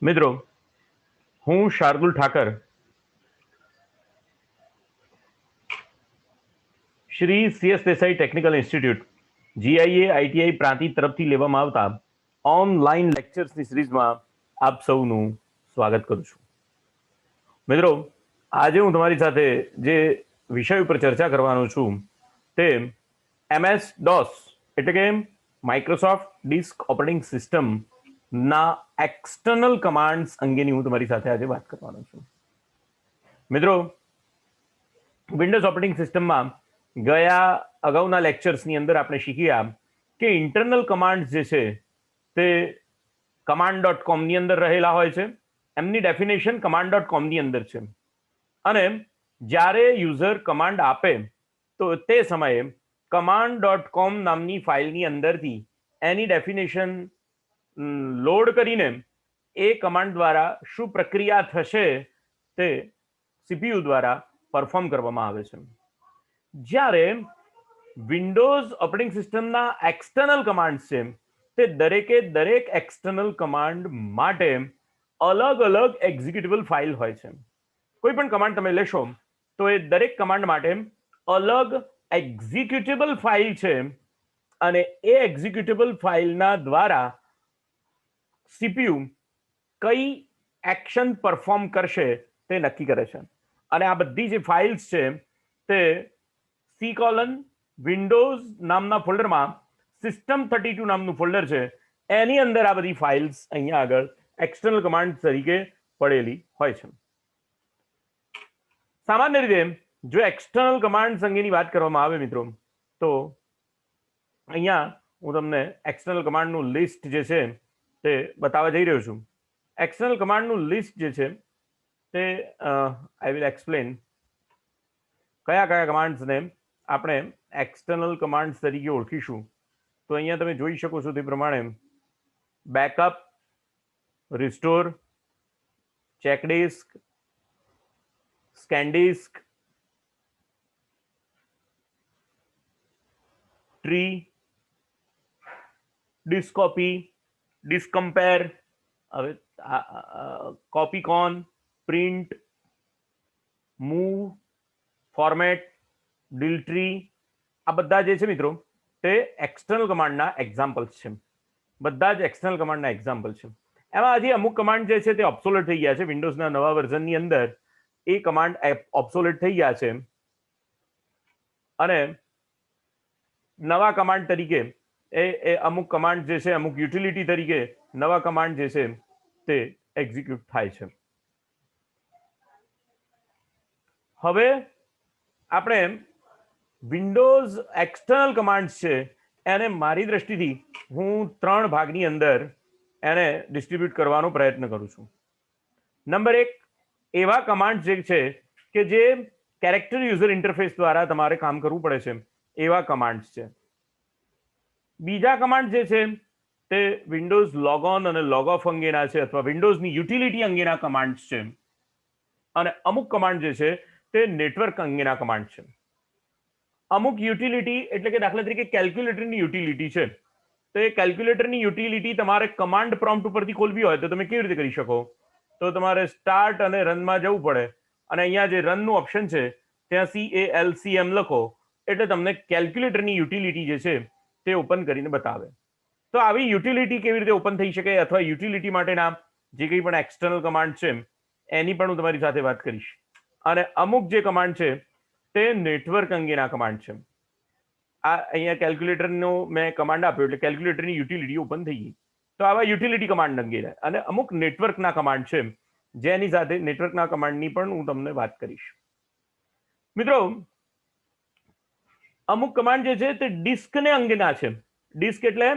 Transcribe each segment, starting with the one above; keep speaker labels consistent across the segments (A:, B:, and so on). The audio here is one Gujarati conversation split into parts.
A: મિત્રો, હું Shardul Thakar Shri CS Desai technical institute GIA ITI Prantij તરફથી લેવામાં આવતા ઓનલાઈન લેક્ચર્સની સિરીઝમાં આપ સૌનું સ્વાગત કરું છું. મિત્રો, આજે હું તમારી સાથે જે વિષય ઉપર ચર્ચા કરવાનો છું તે MS DOS એટલે કે માઇક્રોસોફ્ટ ડિસ્ક ઓપરેટિંગ સિસ્ટમ ના એક્સટર્નલ કમાન્ડ્સ અંગેની હું તમારી સાથે આજે વાત કરવાનો છું. મિત્રો, વિન્ડોઝ ઓપરેટિંગ સિસ્ટમમાં ગયા અગાઉના લેક્ચર્સની અંદર આપણે શીખ્યા કે ઇન્ટરનલ કમાન્ડ્સ જે છે તે command.com ની અંદર રહેલા હોય છે. એમની ડેફિનેશન command.com ની અંદર છે અને જ્યારે યુઝર કમાન્ડ આપે તો તે સમયે command.com નામની ફાઇલની અંદરથી એની ડેફિનેશન લોડ કરીને એ કમાન્ડ દ્વારા શું પ્રક્રિયા થશે તે સીપીયુ દ્વારા પરફોર્મ કરવામાં આવે છે. જ્યારે વિન્ડોઝ ઓપરેટિંગ સિસ્ટમના એક્સટર્નલ કમાન્ડ છે તે દરેક એક્સટર્નલ કમાન્ડ માટે અલગ અલગ એક્ઝિક્યુટેબલ ફાઇલ હોય છે. કોઈ પણ કમાન્ડ તમે લેશો તો એ દરેક કમાન્ડ માટે અલગ એક્ઝિક્યુટેબલ ફાઇલ છે અને એ એક્ઝિક્યુટેબલ ફાઇલના દ્વારા સીપીયુ કઈ એક્શન પરફોર્મ કરશે તે નક્કી કરે છે. અને આ બધી જે ફાઇલ્સ છે તે C:\Windows નામના ફોલ્ડરમાં System32 નામનું ફોલ્ડર છે, એની અંદર આ બધી ફાઇલ્સ અહીંયા આગળ એક્સટર્નલ કમાન્ડ તરીકે પડેલી હોય છે. સામાન્ય રીતે જો એક્સટર્નલ કમાન્ડ્સ અંગેની વાત કરવામાં આવે મિત્રો, તો અહીંયા હું તમને એક્સટર્નલ કમાન્ડનું લિસ્ટ જે છે તે બતાવવા જઈ રહ્યો છું. એક્સટર્નલ કમાન્ડનું લિસ્ટ જે છે તે આઈ વિલ એક્સપ્લેન કયા કયા કમાન્ડ્સને આપણે એક્સટર્નલ કમાન્ડ્સ તરીકે ઓળખીશું. તો અહીંયા તમે જોઈ શકો છો તે પ્રમાણે backup, restore, check disk, scan disk, tree, disk copy, disk compare, હવે copy con, print, move, format, deltree, આ બધા જે છે મિત્રો તે એક્સટર્નલ કમાન્ડના એક્ઝામ્પલ્સ છે. બધા જ એક્સટર્નલ કમાન્ડના એક્ઝામ્પલ છે. એમાં હજી અમુક કમાન્ડ જે છે તે ઓબ્સોલેટ થઈ ગયા છે. વિન્ડોઝના નવા વર્ઝનની અંદર એ કમાન્ડ ઓબ્સોલેટ થઈ ગયા છે અને નવા કમાન્ડ તરીકે એ અમુક કમાન્ડ જે છે, અમુક યુટિલિટી તરીકે નવા કમાન્ડ જે છે તે એક્ઝિક્યુટ થાય છે. હવે આપણે વિન્ડોઝ એક્સટર્નલ કમાન્ડ્સ છે એને મારી દ્રષ્ટિથી હું 3 ભાગની અંદર એને ડિસ્ટ્રીબ્યુટ કરવાનો પ્રયત્ન કરું છું. નંબર 1, એવા કમાન્ડ જે છે કે જે કેરેક્ટર યુઝર ઇન્ટરફેસ દ્વારા તમારે કામ કરવું પડે છે એવા કમાન્ડ્સ છે. બીજા કમાન્ડ જે છે તે વિન્ડોઝ લોગઓન અને લોગ ઓફ અંગેના છે અથવા વિન્ડોઝની યુટિલિટી અંગેના કમાન્ડ્સ છે. અને અમુક કમાન્ડ જે છે તે નેટવર્ક અંગેના કમાન્ડ છે. અમુક યુટિલિટી એટલે કે દાખલા તરીકે કેલ્ક્યુલેટરની યુટિલિટી છે, તો એ કેલ્ક્યુલેટરની યુટિલિટી તમારે કમાન્ડ પ્રોમ્પ્ટ ઉપરથી ખોલવી હોય તો તમે કેવી રીતે કરી શકો? તો તમારે સ્ટાર્ટ અને રનમાં જવું પડે અને અહીંયા જે રનનું ઓપ્શન છે ત્યાં CALCM લખો એટલે તમને કેલ્ક્યુલેટરની યુટિલિટી જે છે તે ઓપન કરીને બતાવે. તો આવી યુટિલિટી કેવી રીતે ઓપન થઈ શકે અથવા યુટિલિટી માટેના જે કંઈ પણ એક્સટર્નલ કમાન્ડ છે એની પણ હું તમારી સાથે વાત કરીશ. અને અમુક જે કમાન્ડ છે તે નેટવર્ક અંગેના કમાન્ડ છે. આ અહીંયા કેલ્ક્યુલેટરનો મેં કમાન્ડ આપ્યો એટલે કેલ્ક્યુલેટરની યુટિલિટી ઓપન થઈ ગઈ. તો આવા યુટિલિટી કમાન્ડ અંગે અને અમુક નેટવર્કના કમાન્ડ છે જેની સાથે નેટવર્કના કમાન્ડની પણ હું તમને વાત કરીશ. મિત્રો, અમુક કમાન્ડ જે છે તે ડિસ્કને અંગેના છે. ડિસ્ક એટલે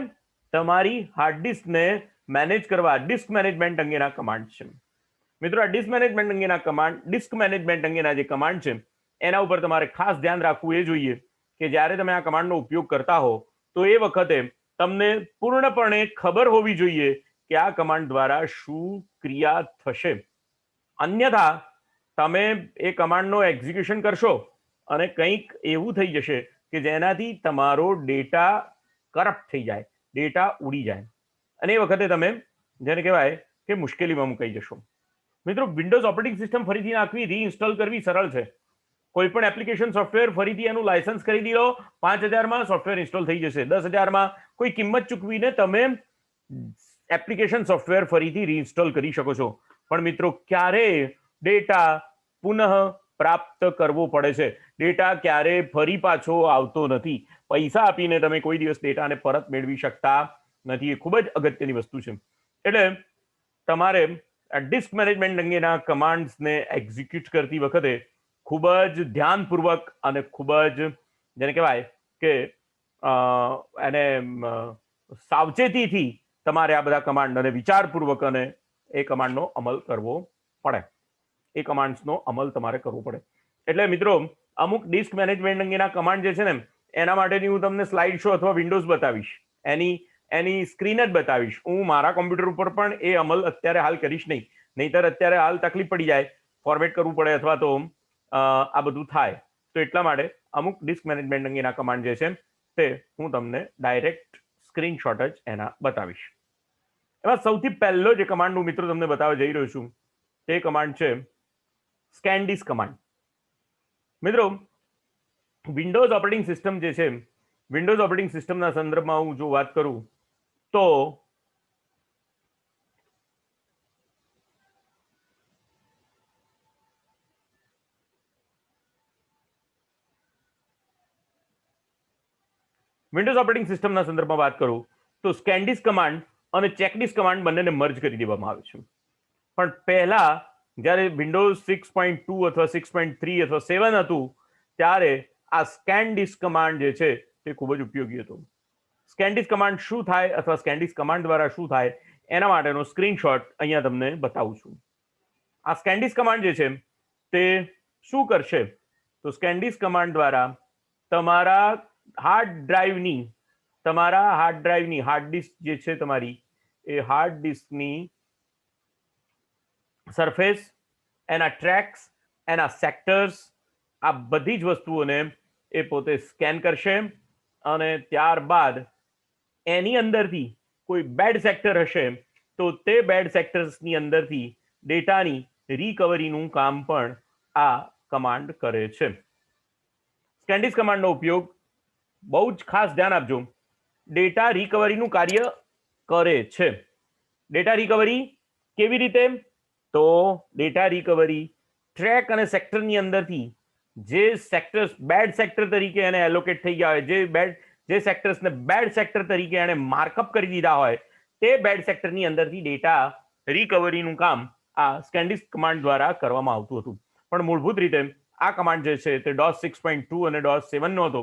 A: તમારી હાર્ડ ડિસ્કને મેનેજ કરવા, ડિસ્ક મેનેજમેન્ટ અંગેના કમાન્ડ છે. મિત્રો, આ ડિસ્ક મેનેજમેન્ટ અંગેના કમાન્ડ, ડિસ્ક મેનેજમેન્ટ અંગેના જે કમાન્ડ છે એના ઉપર તમારે ખાસ ધ્યાન રાખવું એ જોઈએ કે જ્યારે તમે આ કમાન્ડનો ઉપયોગ કરતા હો તો એ વખતે તમને પૂર્ણપણે ખબર હોવી જોઈએ કે આ કમાન્ડ દ્વારા શું ક્રિયા થશે. અન્યથા તમે એ કમાન્ડનો એક્ઝિક્યુશન કરશો અને કંઈક એવું થઈ જશે કે જેનાથી તમારો ડેટા કરપ્ટ થઈ જાય, ડેટા ઉડી જાય અને એ વખતે તમે જેને કહેવાય કે મુશ્કેલીમાં મુકાઈ જશો. મિત્રો, વિન્ડોઝ ઓપરેટિંગ સિસ્ટમ ફરીથી નાખવી, રીઇન્સ્ટોલ કરવી સરળ છે. કોઈ પણ એપ્લિકેશન સોફ્ટવેર ફરીથી એનું લાયસન્સ ખરીદી લો, 5,000માં સોફ્ટવેર ઇન્સ્ટોલ થઈ જશે. 10,000માં કોઈ કિંમત ચૂકવીને તમે એપ્લિકેશન સોફ્ટવેર ફરીથી રીઇન્સ્ટોલ કરી શકો છો. પણ મિત્રો, ક્યારે ડેટા પુનઃ પ્રાપ્ત કરવો પડે છે. ડેટા ક્યારે ફરી પાછો આવતો નથી. પૈસા આપીને તમે કોઈ દિવસ ડેટાને પરત મેળવી શકતા નથી. એ ખૂબ જ અગત્યની વસ્તુ છે. એટલે તમારે ડિસ્ક મેનેજમેન્ટ અંગેના કમાન્ડ્સને એક્ઝિક્યુટ કરતી વખતે ખૂબ જ ધ્યાનપૂર્વક અને ખૂબ જ જેને કહેવાય કે એને સાવચેતીથી તમારે આ બધા કમાન્ડ અને વિચારપૂર્વક અને એ કમાન્ડનો અમલ કરવો પડે. એ કમાન્ડ્સનો અમલ તમારે કરવો પડે. એટલે મિત્રો, અમુક ડિસ્ક મેનેજમેન્ટ અંગેના કમાન્ડ જે છે ને, એના માટેની હું તમને સ્લાઇડ શો અથવા વિન્ડોઝ બતાવીશ. એની સ્ક્રીન જ બતાવીશ. હું મારા કોમ્પ્યુટર ઉપર પણ એ અમલ અત્યારે હાલ કરીશ નહીં. નહીતર અત્યારે હાલ તકલીફ પડી જાય, ફોર્મેટ કરવું પડે અથવા તો આ બધું થાય. તો એટલા માટે અમુક ડિસ્ક મેનેજમેન્ટ અંગેના કમાન્ડ જે છે તે હું તમને ડાયરેક્ટ સ્ક્રીનશોટ જ એના બતાવીશ. એમાં સૌથી પહેલો જે કમાન્ડ હું મિત્રો તમને બતાવવા જઈ રહ્યો છું તે કમાન્ડ છે સ્કેનડિસ્ક કમાન્ડ. મિત્રો, વિન્ડોઝ ઓપરેટિંગ સિસ્ટમ જે છે, વિન્ડોઝ ઓપરેટિંગ સિસ્ટમના સંદર્ભમાં હું જો વાત કરું તો વિન્ડોઝ ઓપરેટિંગ સિસ્ટમના સંદર્ભમાં વાત કરું તો સ્કેનડિસ્ક કમાન્ડ અને ચેકડિસ્ક કમાન્ડ બંનેને મર્જ કરી દેવામાં આવે છે. પણ પહેલા જ્યારે વિન્ડોઝ 6.2 અથવા 6.3 અથવા 7 હતું ત્યારે આ સ્કેનડિસ્ક કમાન્ડ જે છે તે ખૂબ જ ઉપયોગી હતો. સ્કેનડિસ્ક કમાન્ડ શું થાય અથવા સ્કેનડિસ્ક કમાન્ડ દ્વારા શું થાય એના માટેનો સ્ક્રીનશોટ અહીંયા તમને બતાવું છું. આ સ્કેનડિસ્ક કમાન્ડ જે છે તે શું કરશે તો સ્કેનડિસ્ક કમાન્ડ દ્વારા તમારા હાર્ડ ડિસ્ક જે છે તમારી, એ હાર્ડ ડિસ્કની સરફેસ, એના ટ્રેક્સ, એના સેક્ટર્સ, આ બધી જ વસ્તુઓને એ પોતે સ્કેન કરશે અને ત્યારબાદ એની અંદરથી કોઈ બેડ સેક્ટર હશે તો તે બેડ સેક્ટર્સની અંદરથી ડેટાની રિકવરીનું કામ પણ આ કમાન્ડ કરે છે. સ્કેનડિસ્ક કમાન્ડનો ઉપયોગ બહુ જ ખાસ ધ્યાન આપજો, ડેટા રિકવરીનું કાર્ય કરે છે. ડેટા રિકવરી કેવી રીતે? તો ડેટા રિકવરી ટ્રેક અને સેક્ટરની અંદરથી જે સેક્ટર્સ બેડ સેક્ટર તરીકે એને એલોકેટ થઈ ગયા હોય, જે સેક્ટર્સને બેડ સેક્ટર તરીકે એને માર્કઅપ કરી દીધા હોય, તે બેડ સેક્ટરની અંદરથી ડેટા રિકવરીનું કામ આ સ્કેનડિસ્ક કમાન્ડ દ્વારા કરવામાં આવતું હતું. પણ મૂળભૂત રીતે આ કમાન્ડ જે છે તે DOS 6.2 અને DOS 7 નો હતો.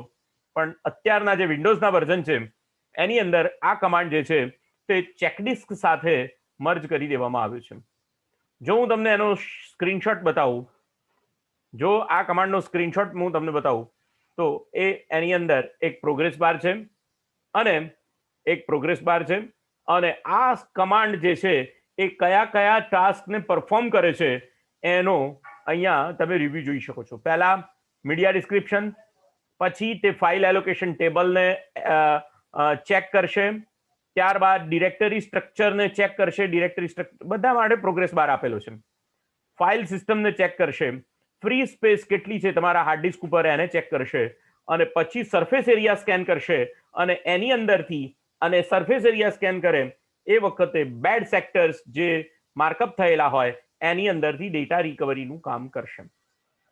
A: પણ અત્યારના જે વિન્ડોઝના વર્ઝન છે એની અંદર આ કમાન્ડ જે છે તે ચેકડિસ્ક સાથે મર્જ કરી દેવામાં આવ્યું છે. જો હું તમને એનો સ્ક્રીનશોટ બતાવું, જો આ કમાન્ડનો સ્ક્રીનશોટ હું તમને બતાવું તો એની અંદર એક પ્રોગ્રેસ બાર છે અને આ કમાન્ડ જે છે એ કયા ટાસ્કને પરફોર્મ કરે છે એનો અહીંયા તમે રિવ્યુ જોઈ શકો છો. પહેલા મીડિયા ડિસ્ક્રિપ્શન, પછી તે ફાઇલ એલોકેશન ટેબલને ચેક કરશે, ત્યારબાદ ડિરેક્ટરી સ્ટ્રક્ચરને ચેક કરશે. ડિરેક્ટરી સ્ટ્રક્ચર બધા માટે પ્રોગ્રેસ બાર આપેલો છે. ફાઇલ સિસ્ટમને ચેક કરશે, ફ્રી સ્પેસ કેટલી છે તમારા હાર્ડ ડિસ્ક ઉપર એને ચેક કરશે અને પછી સરફેસ એરિયા સ્કેન કરશે અને એની અંદરથી અને સરફેસ એરિયા સ્કેન કરે એ વખતે બેડ સેક્ટર્સ જે માર્કઅપ થયેલા હોય એની અંદરથી ડેટા રિકવરીનું કામ કરશે.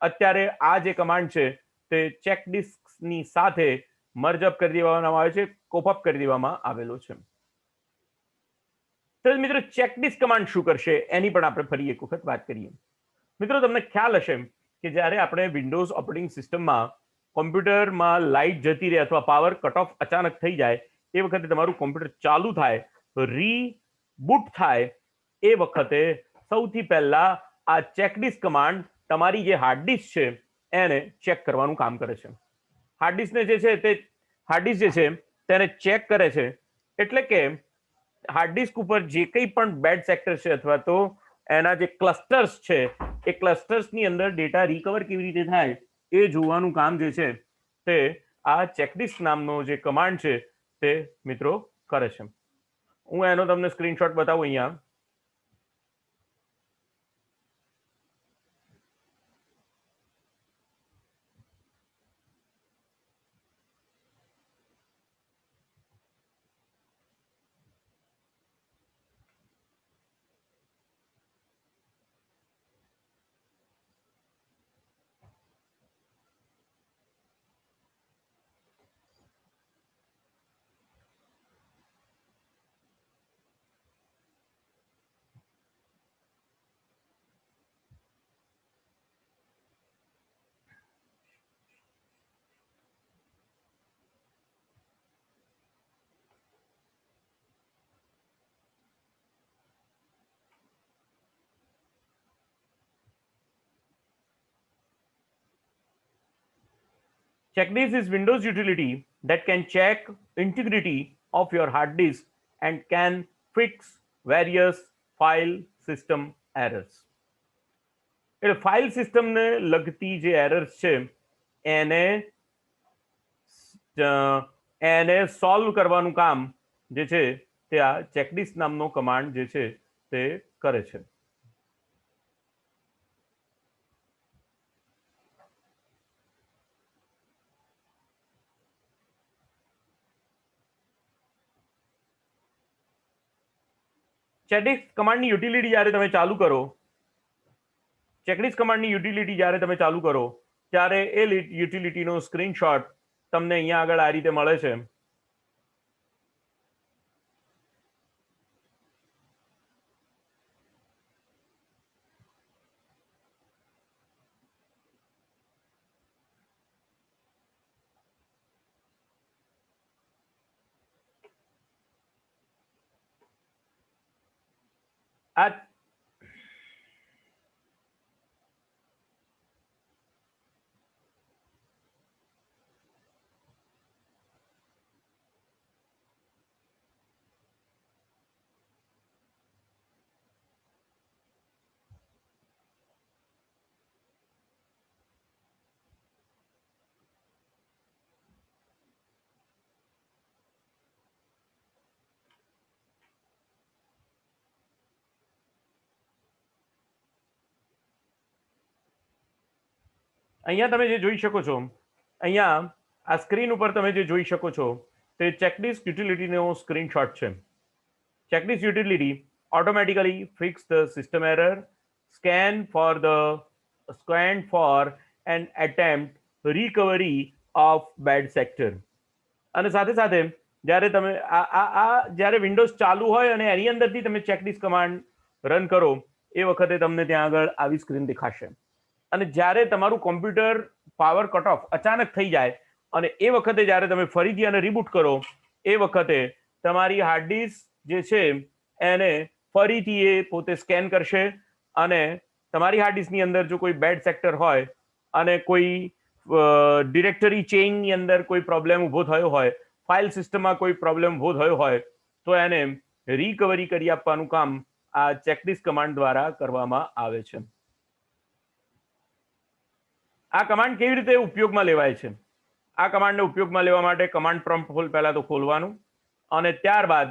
A: અત્યારે આ જે કમાન્ડ છે તે ચેકડિસ્કની સાથે મર્જઅપ કરી દેવામાં આવે છે, કોપઅપ કરી દેવામાં આવેલો છે. તો મિત્રો, ચેકડિસ્ક કમાન્ડ શું કરશે એની પણ આપણે ફરી એક વખત વાત કરીએ. મિત્રો, તમને ખ્યાલ હશે કે જ્યારે આપણે વિન્ડોઝ ઓપરેટિંગ સિસ્ટમમાં કોમ્પ્યુટરમાં લાઇટ જતી રહે અથવા પાવર કટ ઓફ અચાનક થઈ જાય એ વખતે તમારું કોમ્પ્યુટર ચાલુ થાય, રીબૂટ થાય, એ વખતે સૌથી પહેલા આ ચેકડિસ્ક કમાન્ડ તમારી જે હાર્ડ ડિસ્ક છે એને ચેક કરવાનું કામ કરે છે. હાર્ડ ડિસ્ક જે છે તેને ચેક કરે છે. એટલે કે હાર્ડ ડિસ્ક ઉપર જે કંઈ પણ બેડ સેક્ટર છે અથવા તો એના જે ક્લસ્ટર્સ છે એ ક્લસ્ટર્સની અંદર ડેટા રિકવર કેવી રીતે થાય એ જોવાનું કામ જે છે તે આ ચેકડિસ્ક નામનો જે કમાન્ડ છે તે મિત્રો કરે છે. હું એનો તમને સ્ક્રીનશોટ બતાવું અહીંયા. Checklist is Windows utility that can check integrity of your hard disk and can fix various file system errors. એટલે ફાઇલ સિસ્ટમને લગતી જે એરર્સ છે એને એને સોલ્વ કરવાનું કામ જે છે તે આ ચેકલિસ્ટ નામનો કમાન્ડ જે છે તે કરે છે. ચેકલિસ્ટ કમાન્ડની યુટિલિટી જ્યારે તમે ચાલુ કરો ચેકલિસ્ટ કમાન્ડની યુટિલિટી જ્યારે તમે ચાલુ કરો ત્યારે એ યુટિલિટીનો સ્ક્રીનશોટ તમને અહીંયા આગળ આ રીતે મળે છે. આ અહીંયા તમે જે જોઈ શકો છો, અહીંયા આ સ્ક્રીન ઉપર તમે જે જોઈ શકો છો તે ચેકલિસ્ટ યુટિલિટીનો સ્ક્રીનશોટ છે. Checklist utility automatically fix the system error, scan for an attempt recovery of bad sector. અને સાથે સાથે જ્યારે તમે જ્યારે વિન્ડોઝ ચાલુ હોય અને એની અંદરથી તમે ચેકલિસ્ટ કમાન્ડ રન કરો એ વખતે તમને ત્યાં આગળ આવી સ્ક્રીન દેખાશે. અને જ્યારે તમારું કોમ્પ્યુટર પાવર કટ ઓફ અચાનક થઈ જાય અને એ વખતે જ્યારે તમે ફરીથી આને રીબૂટ કરો એ વખતે તમારી હાર્ડ ડિસ્ક જે છે એને ફરીથી એ પોતે સ્કેન કરશે અને તમારી હાર્ડ ડિસ્કની અંદર જો કોઈ બેડ સેક્ટર હોય અને કોઈ ડિરેક્ટરી ચેઇનની અંદર કોઈ પ્રોબ્લેમ ઊભો થયો હોય, ફાઇલ સિસ્ટમમાં કોઈ પ્રોબ્લેમ ઊભો થયો હોય તો એને રિકવરી કરી આપવાનું કામ આ ચેકલિસ્ટ કમાન્ડ દ્વારા કરવામાં આવે છે. આ કમાન્ડ કેવી રીતે ઉપયોગમાં લેવાય છે? આ કમાન્ડને ઉપયોગમાં લેવા માટે કમાન્ડ પ્રોમ્પ્ટ પહેલા તો ખોલવાનું અને ત્યારબાદ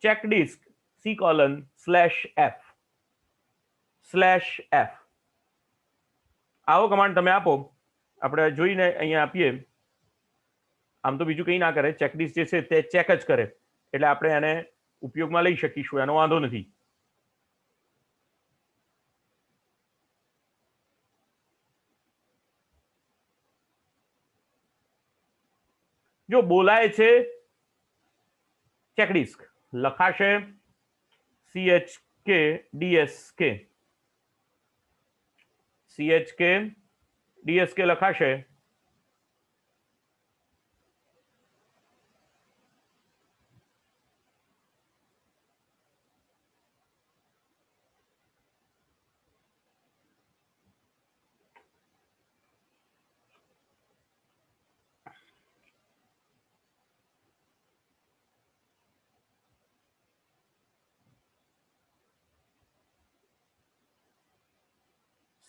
A: ચેકડિસ્ક c:/f આવો કમાન્ડ તમે આપો. આપણે જોઈને અહીંયા આપીએ, આમ તો બીજું કંઈ ના કરે, ચેકલિસ્ટ જે છે તે ચેક જ કરે એટલે આપણે એને ઉપયોગમાં લઈ શકીશું, એનો વાંધો નથી. જો બોલાય છે ચેકડિસ્ક લખાશે CHKDSK લખાશે.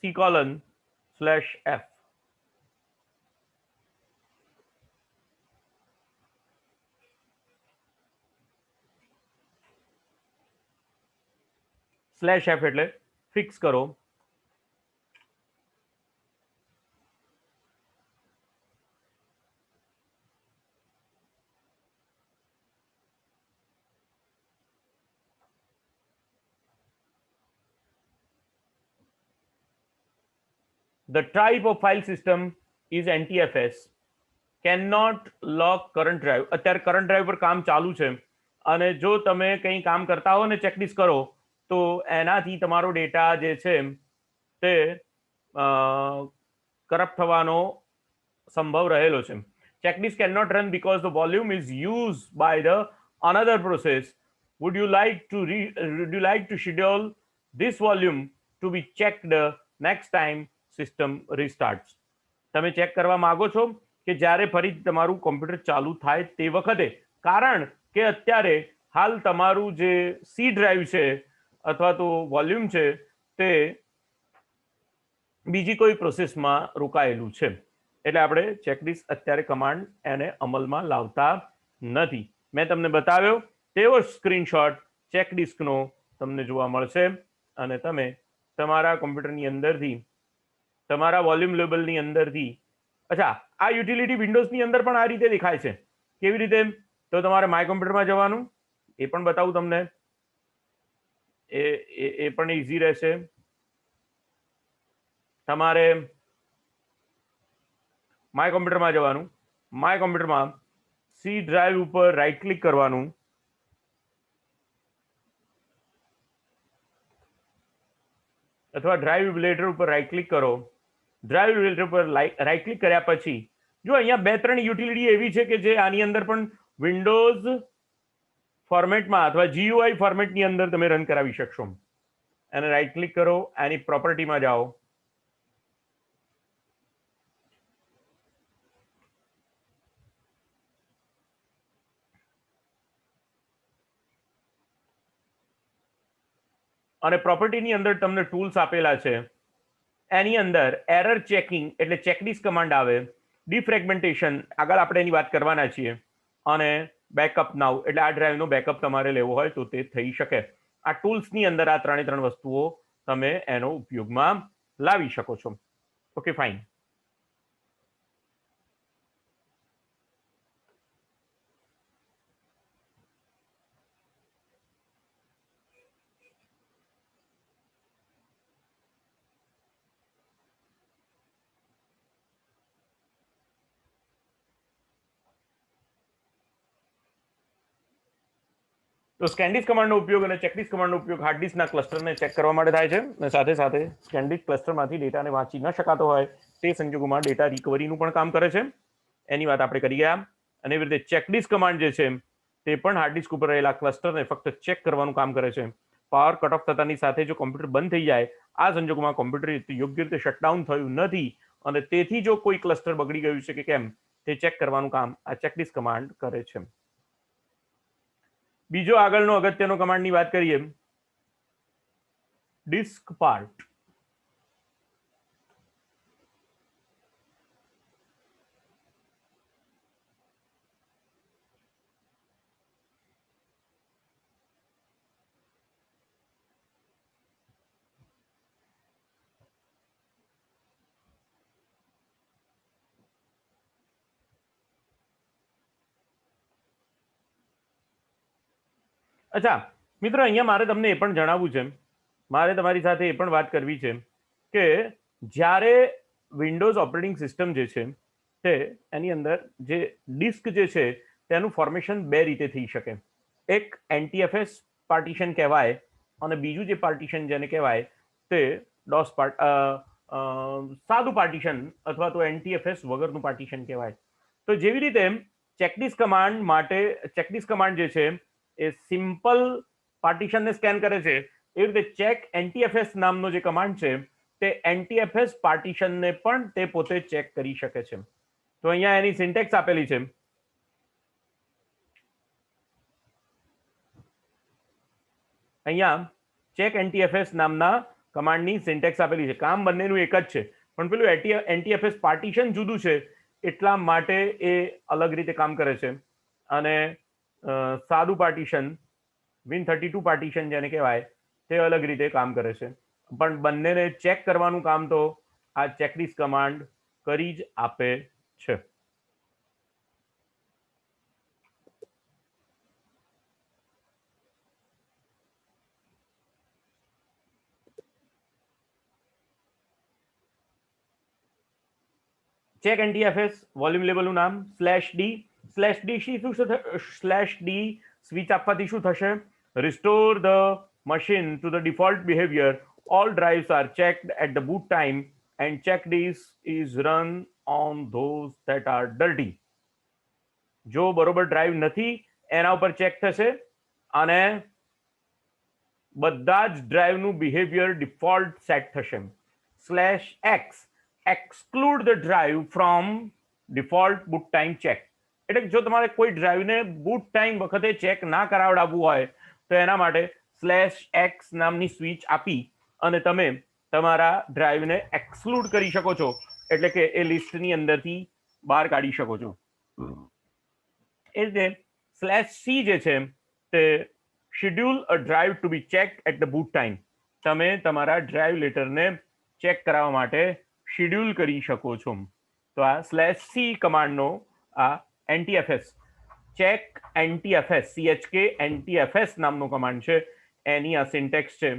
A: c:/f /f એટલે ફિક્સ કરો. The type of file system is NTFS. Cannot lock current drive. અત્યારે કરંટ ડ્રાઈવ પર કામ ચાલુ છે અને જો તમે કંઈ કામ કરતા હો ને ચેકલિસ્ટ કરો તો એનાથી તમારો ડેટા જે છે તે કરપ્ટ થવાનો સંભવ રહેલો છે. Checklist cannot run because the volume is used by the another process. Would you like to schedule this volume to be checked next time system restarts? તમે ચેક કરવા માંગો છો કે જ્યારે ફરીથી તમારું કોમ્પ્યુટર ચાલુ થાય તે વખતે, કારણ કે અત્યારે હાલ તમારું જે સી ડ્રાઈવ છે અથવા તો વોલ્યુમ છે તે બીજી કોઈ પ્રોસેસમાં રોકાયેલું છે, એટલે આપણે ચેકડિસ્ક અત્યારે કમાન્ડ એને અમલમાં લાવતા નથી. મેં તમને બતાવ્યો તેવો સ્ક્રીનશોટ ચેકડિસ્કનો તમને જોવા મળશે અને તમે તમારા કોમ્પ્યુટરની અંદરથી તમારા વોલ્યુમ લેબલની અંદરથી, અચ્છા, આ યુટિલિટી વિન્ડોઝની અંદર પણ આ રીતે દેખાય છે. કેવી રીતે? તો તમારે માય કોમ્પ્યુટરમાં જવાનું, એ પણ બતાવું તમને, એ પણ ઇઝી રહેશે. તમારે માય કોમ્પ્યુટરમાં જવાનું, માય કોમ્પ્યુટરમાં સી ડ્રાઈવ ઉપર રાઈટ ક્લિક કરવાનું, અથવા ડ્રાઈવ લેટર ઉપર રાઈટ ક્લિક કરો. ડ્રાઈવ લેટર ઉપર રાઈટ ક્લિક કર્યા પછી જો અહીંયા 2-3 યુટિલિટી એવી છે કે જે આની અંદર પણ વિન્ડોઝ ફોર્મેટમાં અથવા GUI ફોર્મેટની અંદર તમે રન કરાવી શકશો. અને રાઈટ ક્લિક કરો, એની પ્રોપર્ટીમાં જાઓ, અને પ્રોપર્ટીની અંદર તમને ટૂલ્સ આપેલા છે. એની અંદર એરર ચેકિંગ એટલે ચેકડિસ્ક કમાન્ડ આવે, ડિફ્રેગમેન્ટેશન આગળ આપણે એની વાત કરવાના છીએ, અને બેકઅપ નાઉ એટલે આ ડ્રાઈવનો બેકઅપ તમારે લેવો હોય તો તે થઈ શકે. આ ટૂલ્સની અંદર આ 3 વસ્તુઓ તમે એનો ઉપયોગમાં લાવી શકો છો. Okay, fine. તો સ્કેનડિસ્ક કમાન્ડનો ઉપયોગ અને ચેકડિસ્ક કમાન્ડનો ઉપયોગ હાર્ડ ડિસ્કના ક્લસ્ટરને ચેક કરવા માટે થાય છે, અને સાથે સાથે સ્કેનડિસ્ક ક્લસ્ટરમાંથી ડેટાને વાંચી ન શકાતો હોય તે સંજોગોમાં ડેટા રિકવરીનું પણ કામ કરે છે. એની વાત આપણે કરી ગયા. અને એવી રીતે ચેકડિસ્ક કમાન્ડ જે છે તે પણ હાર્ડ ડિસ્ક ઉપર રહેલા ક્લસ્ટરને ફક્ત ચેક કરવાનું કામ કરે છે. પાવર કટ ઓફ થતાની સાથે જો કોમ્પ્યુટર બંધ થઈ જાય, આ સંજોગોમાં કોમ્પ્યુટર યોગ્ય રીતે શટડાઉન થયું નથી અને તેથી જો કોઈ ક્લસ્ટર બગડી ગયું છે કે કેમ તે ચેક કરવાનું કામ આ ચેકડિસ્ક કમાન્ડ કરે છે. બીજો આગળનો અગત્યનો કમાન્ડની વાત કરીએ, ડિસ્ક પાર્ટ. અચ્છા મિત્રો, અહીંયા મારે તમને એ પણ જણાવવું છે, મારે તમારી સાથે એ પણ વાત કરવી છે કે જ્યારે વિન્ડોઝ ઓપરેટિંગ સિસ્ટમ જે છે તે એની અંદર જે ડિસ્ક જે છે તેનું ફોર્મેશન 2 રીતે થઈ શકે. એક NTFS પાર્ટીશન કહેવાય અને બીજું જે પાર્ટીશન જેને કહેવાય તે DOS સાદું પાર્ટીશન અથવા તો NTFS વગરનું પાર્ટીશન કહેવાય. તો જેવી રીતે ચેકડિસ્ક કમાન્ડ માટે, ચેકડિસ્ક કમાન્ડ જે છે એ સિમ્પલ પાર્ટીશનને સ્કેન કરે છે, એ રીતે ચેક NTFS નામનો જે કમાન્ડ છે તે NTFS પાર્ટીશનને પણ તે પોતે ચેક કરી શકે છે. તો અહીંયા એની સિન્ટેક્સ આપેલી છે. અહીંયા ચેક NTFS નામના કમાન્ડની સિન્ટેક્સ આપેલી છે. કામ બંનેનું એક જ છે, પણ પેલું NTFS પાર્ટીશન જુદું છે એટલા માટે એ અલગ રીતે કામ કરે છે, અને સાદું પાર્ટીશન Win32 પાર્ટીશન જેને કહેવાય તે અલગ રીતે કામ કરે છે. પણ બંનેને ચેક કરવાનું કામ તો આ ચેકડિસ્ક કમાન્ડ કરી જ આપે છે. ચેક NTFS વોલ્યુમ લેબલનું નામ /d. /d સ્વિચ આપવાથી શું થશે? Restore the machine to the default behavior. All drives are checked at the boot time and checkdisk is run on those that are dirty. જો બરોબર ડ્રાઈવ નથી એના ઉપર ચેક થશે અને બધા જ ડ્રાઈવનું બિહેવિયર ડિફોલ્ટ સેટ થશે. /x exclude the drive from default boot time check, એટલે જો તમારે કોઈ ડ્રાઈવને બુટ ટાઈમ વખતે ચેક ના કરાવડાવવું હોય તો એના માટે /x નામની સ્વિચ આપી અને તમે તમારા ડ્રાઈવને એક્સક્લુડ કરી શકો છો, એટલે કે એ લિસ્ટની અંદરથી બહાર કાઢી શકો છો. એ રીતે /c જે છે તે schedule a drive to be check at the boot time, તમે તમારા ડ્રાઈવ લેટરને ચેક કરાવવા માટે શેડ્યુલ કરી શકો છો. તો આ /c કમાન્ડનો આ NTFS check NTFS CHK NTFS નામનો કમાન્ડ છે, એની આ સિન્ટેક્સ છે.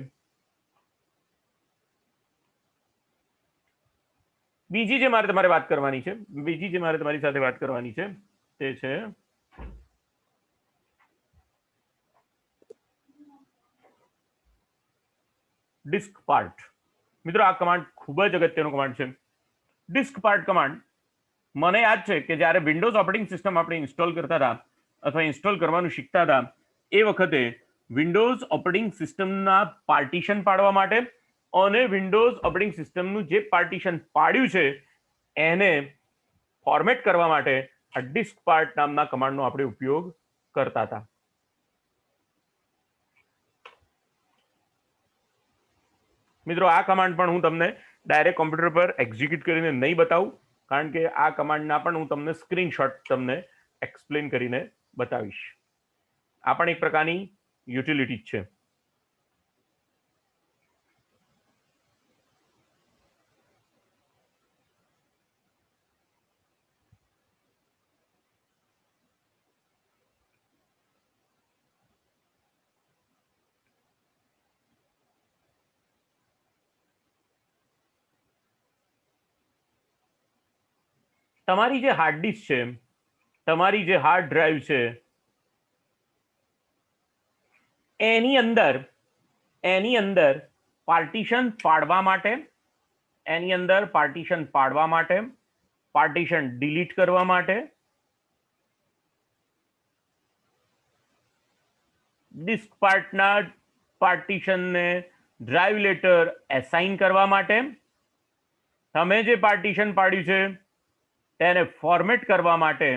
A: બીજી જે મારે તમારે વાત કરવાની છે, બીજી જે મારે તમારી સાથે વાત કરવાની છે તે છે ડિસ્ક પાર્ટ. મિત્રો આ કમાન્ડ ખૂબ જ અગત્યનો કમાન્ડ છે. ડિસ્ક પાર્ટ કમાન્ડ મને યાદ છે કે જ્યારે વિન્ડોઝ ઓપરેટિંગ સિસ્ટમ આપણે ઇન્સ્ટોલ કરતા હતા અથવા ઇન્સ્ટોલ કરવાનું શીખતા હતા એ વખતે વિન્ડોઝ ઓપરેટિંગ સિસ્ટમના પાર્ટીશન પાડવા માટે અને વિન્ડોઝ ઓપરેટિંગ સિસ્ટમનું જે પાર્ટીશન પાડ્યું છે એને ફોર્મેટ કરવા માટે આ ડિસ્ક પાર્ટ નામના કમાન્ડનો આપણે ઉપયોગ કરતા હતા. મિત્રો આ કમાન્ડ પણ હું તમને ડાયરેક્ટ કોમ્પ્યુટર પર એક્ઝિક્યુટ કરીને નહીં બતાવું, કારણ કે આ કમાન્ડના પણ હું તમને સ્ક્રીનશોટ તમને એક્સપ્લેન કરીને બતાવીશ. આ પણ એક પ્રકારની યુટિલિટી છે. તમારી જે હાર્ડ ડિસ્ક છે, તમારી જે હાર્ડ ડ્રાઈવ છે, એની અંદર પાર્ટીશન પાડવા માટે, પાર્ટીશન ડિલીટ કરવા માટે, ડિસ્ક પાર્ટના પાર્ટીશનને ડ્રાઈવ લેટર એસાઇન કરવા માટે, તમે જે પાર્ટીશન પાડ્યું છે તેને ફોર્મેટ કરવા માટે,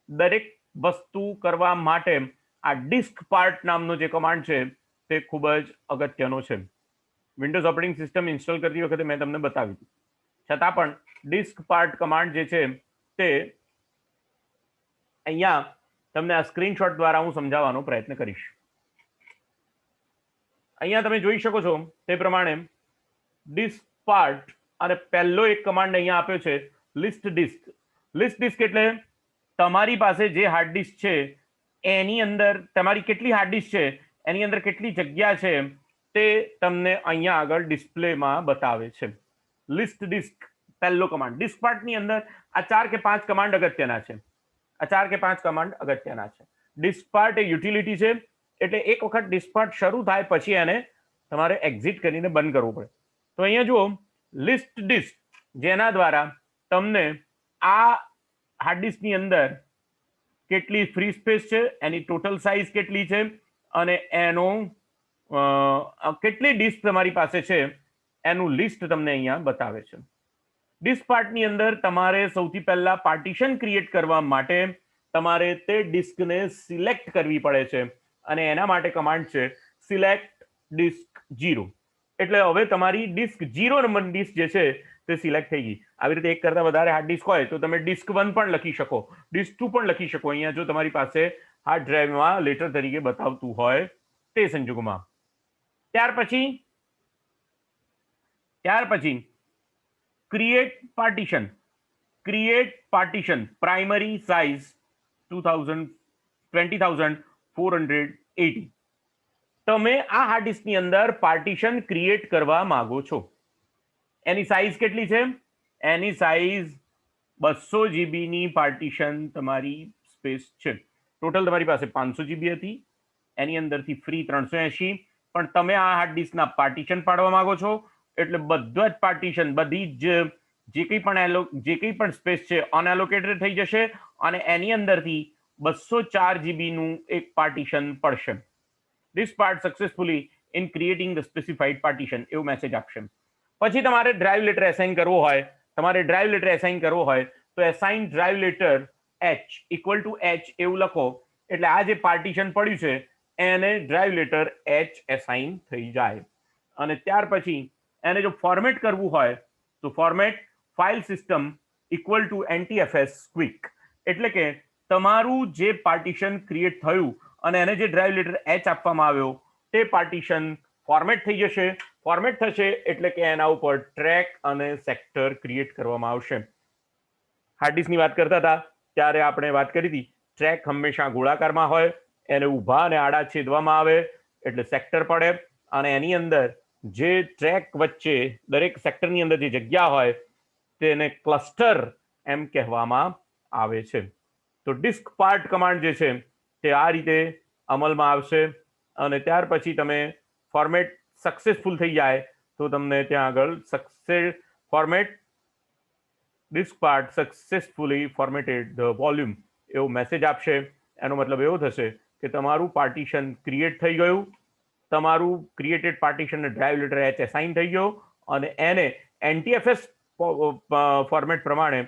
A: દરેક વસ્તુ કરવા માટે આ ડિસ્ક પાર્ટ નામનો જે કમાન્ડ છે તે ખૂબ જ અગત્યનો છે. વિન્ડોઝ ઓપરેટિંગ સિસ્ટમ ઇન્સ્ટોલ કરતી વખતે મેં તમને બતાવ્યું, છતાં પણ ડિસ્ક પાર્ટ કમાન્ડ જે છે તે અહીંયા તમને આ સ્ક્રીનશોટ દ્વારા હું સમજાવવાનો પ્રયત્ન કરીશ. અહીંયા તમે જોઈ શકો છો તે પ્રમાણે ડિસ્ક પાર્ટ અને પહેલો એક કમાન્ડ અહીંયા આપ્યો છે લિસ્ટ ડિસ્ક. લિસ્ટ ડિસ્ક એટલે તમારી પાસે જે હાર્ડ ડિસ્ક છે એની અંદર તમારી કેટલી હાર્ડ ડિસ્ક છે એની અંદર કેટલી જગ્યા છે તે તમને અહીંયા આગળ ડિસ્પ્લેમાં બતાવે છે. લિસ્ટ ડિસ્ક પહેલો કમાન્ડ. ડિસ્ક પાર્ટની અંદર આ 4 કે 5 કમાન્ડ અગત્યના છે. ડિસ્ક પાર્ટ એ યુટિલિટી છે, એટલે એક વખત ડિસ્ક પાર્ટ શરૂ થાય પછી એને તમારે એક્ઝિટ કરીને બંધ કરવું પડે. તો અહીંયા જુઓ લિસ્ટ ડિસ્ક, જેના દ્વારા તમને આ હાર્ડ ડિસ્કની અંદર કેટલી ફ્રી સ્પેસ છે, એની ટોટલ સાઇઝ કેટલી છે અને એનો કેટલી ડિસ્ક તમારી પાસે છે એનું લિસ્ટ તમને અહીંયા બતાવે છે. ડિસ્ક પાર્ટની અંદર તમારે સૌથી પહેલા પાર્ટીશન ક્રિએટ કરવા માટે તમારે તે ડિસ્કને સિલેક્ટ કરવી પડે છે અને એના માટે કમાન્ડ છે સિલેક્ટ ડિસ્ક 0. એટલે હવે તમારી ડિસ્ક 0 નંબરની ડિસ્ક જે છે તે સિલેક્ટ થઈ ગઈ. આવી રીતે એક કરતા વધારે હાર્ડ ડિસ્ક હોય તો તમે ડિસ્ક 1 પણ લખી શકો, ડિસ્ક 2 પણ લખી શકો, અહીંયા જો તમારી પાસે હાર્ડ ડ્રાઈવમાં લેટર તરીકે બતાવતું હોય તે સંજોગોમાં. ત્યાર પછી ક્રિએટ પાર્ટીશન પ્રાઇમરી સાઇઝ 20,480. તમે આ હાર્ડ ડિસ્કની અંદર પાર્ટીશન ક્રિએટ કરવા માંગો છો. એની સાઇઝ કેટલી છે? એની સાઇઝ 200 GB ની પાર્ટીશન તમારી સ્પેસ છે. ટોટલ તમારી પાસે 500 GB હતી, એની અંદરથી ફ્રી 380, પણ તમે આ હાર્ડ ડિસ્કના પાર્ટીશન પાડવા માંગો છો એટલે બધા જ પાર્ટીશન, બધી જ જે કંઈ પણ સ્પેસ છે અનએલોકેટેડ થઈ જશે અને એની અંદરથી 204 GB નું એક પાર્ટીશન પડશે. This part successfully in creating the specified partition એવું મેસેજ આપશે. પછી તમારે ડ્રાઈવ લેટર એસાઇન કરવો હોય તો assign drive letter H equal to H એવું લખો એટલે આ જે પાર્ટીશન પડ્યું છે એને ડ્રાઈવ લેટર એચ એસાઇન થઈ જાય. અને ત્યાર પછી એને જો ફોર્મેટ કરવું હોય તો format file system equal to NTFS quick, એટલે કે તમારું જે પાર્ટીશન ક્રિએટ થયું અને એને જે ડ્રાઈવ લેટર એચ આપવામાં આવ્યો તે પાર્ટીશન ફોર્મેટ થઈ જશે. ફોર્મેટ થશે એટલે કે એના ઉપર ટ્રેક અને સેક્ટર ક્રિએટ કરવામાં આવશે. હાર્ડ ડિસ્કની વાત કરતા હતા ત્યારે આપણે વાત કરી હતી ટ્રેક હંમેશા ગોળાકારમાં હોય, એને ઊભા અને આડા છેદવામાં આવે એટલે સેક્ટર પડે, અને એની અંદર જે ટ્રેક વચ્ચે દરેક સેક્ટરની અંદર જે જગ્યા હોય તેને ક્લસ્ટર એમ કહેવામાં આવે છે. તો ડિસ્ક પાર્ટ કમાન્ડ જે છે તે આ રીતે અમલમાં આવશે. અને ત્યાર પછી તમે ફોર્મેટ સક્સેસફુલ થઈ જાય તો તમને ત્યાં આગળ success format disk part successfully formatted the volume એવો મેસેજ આપશે. એનો મતલબ એવો થશે કે તમારું પાર્ટીશન ક્રિએટ થઈ ગયું, તમારું created partition drive letter H assign થઈ ગયો અને એને NTFS ફોર્મેટ પ્રમાણે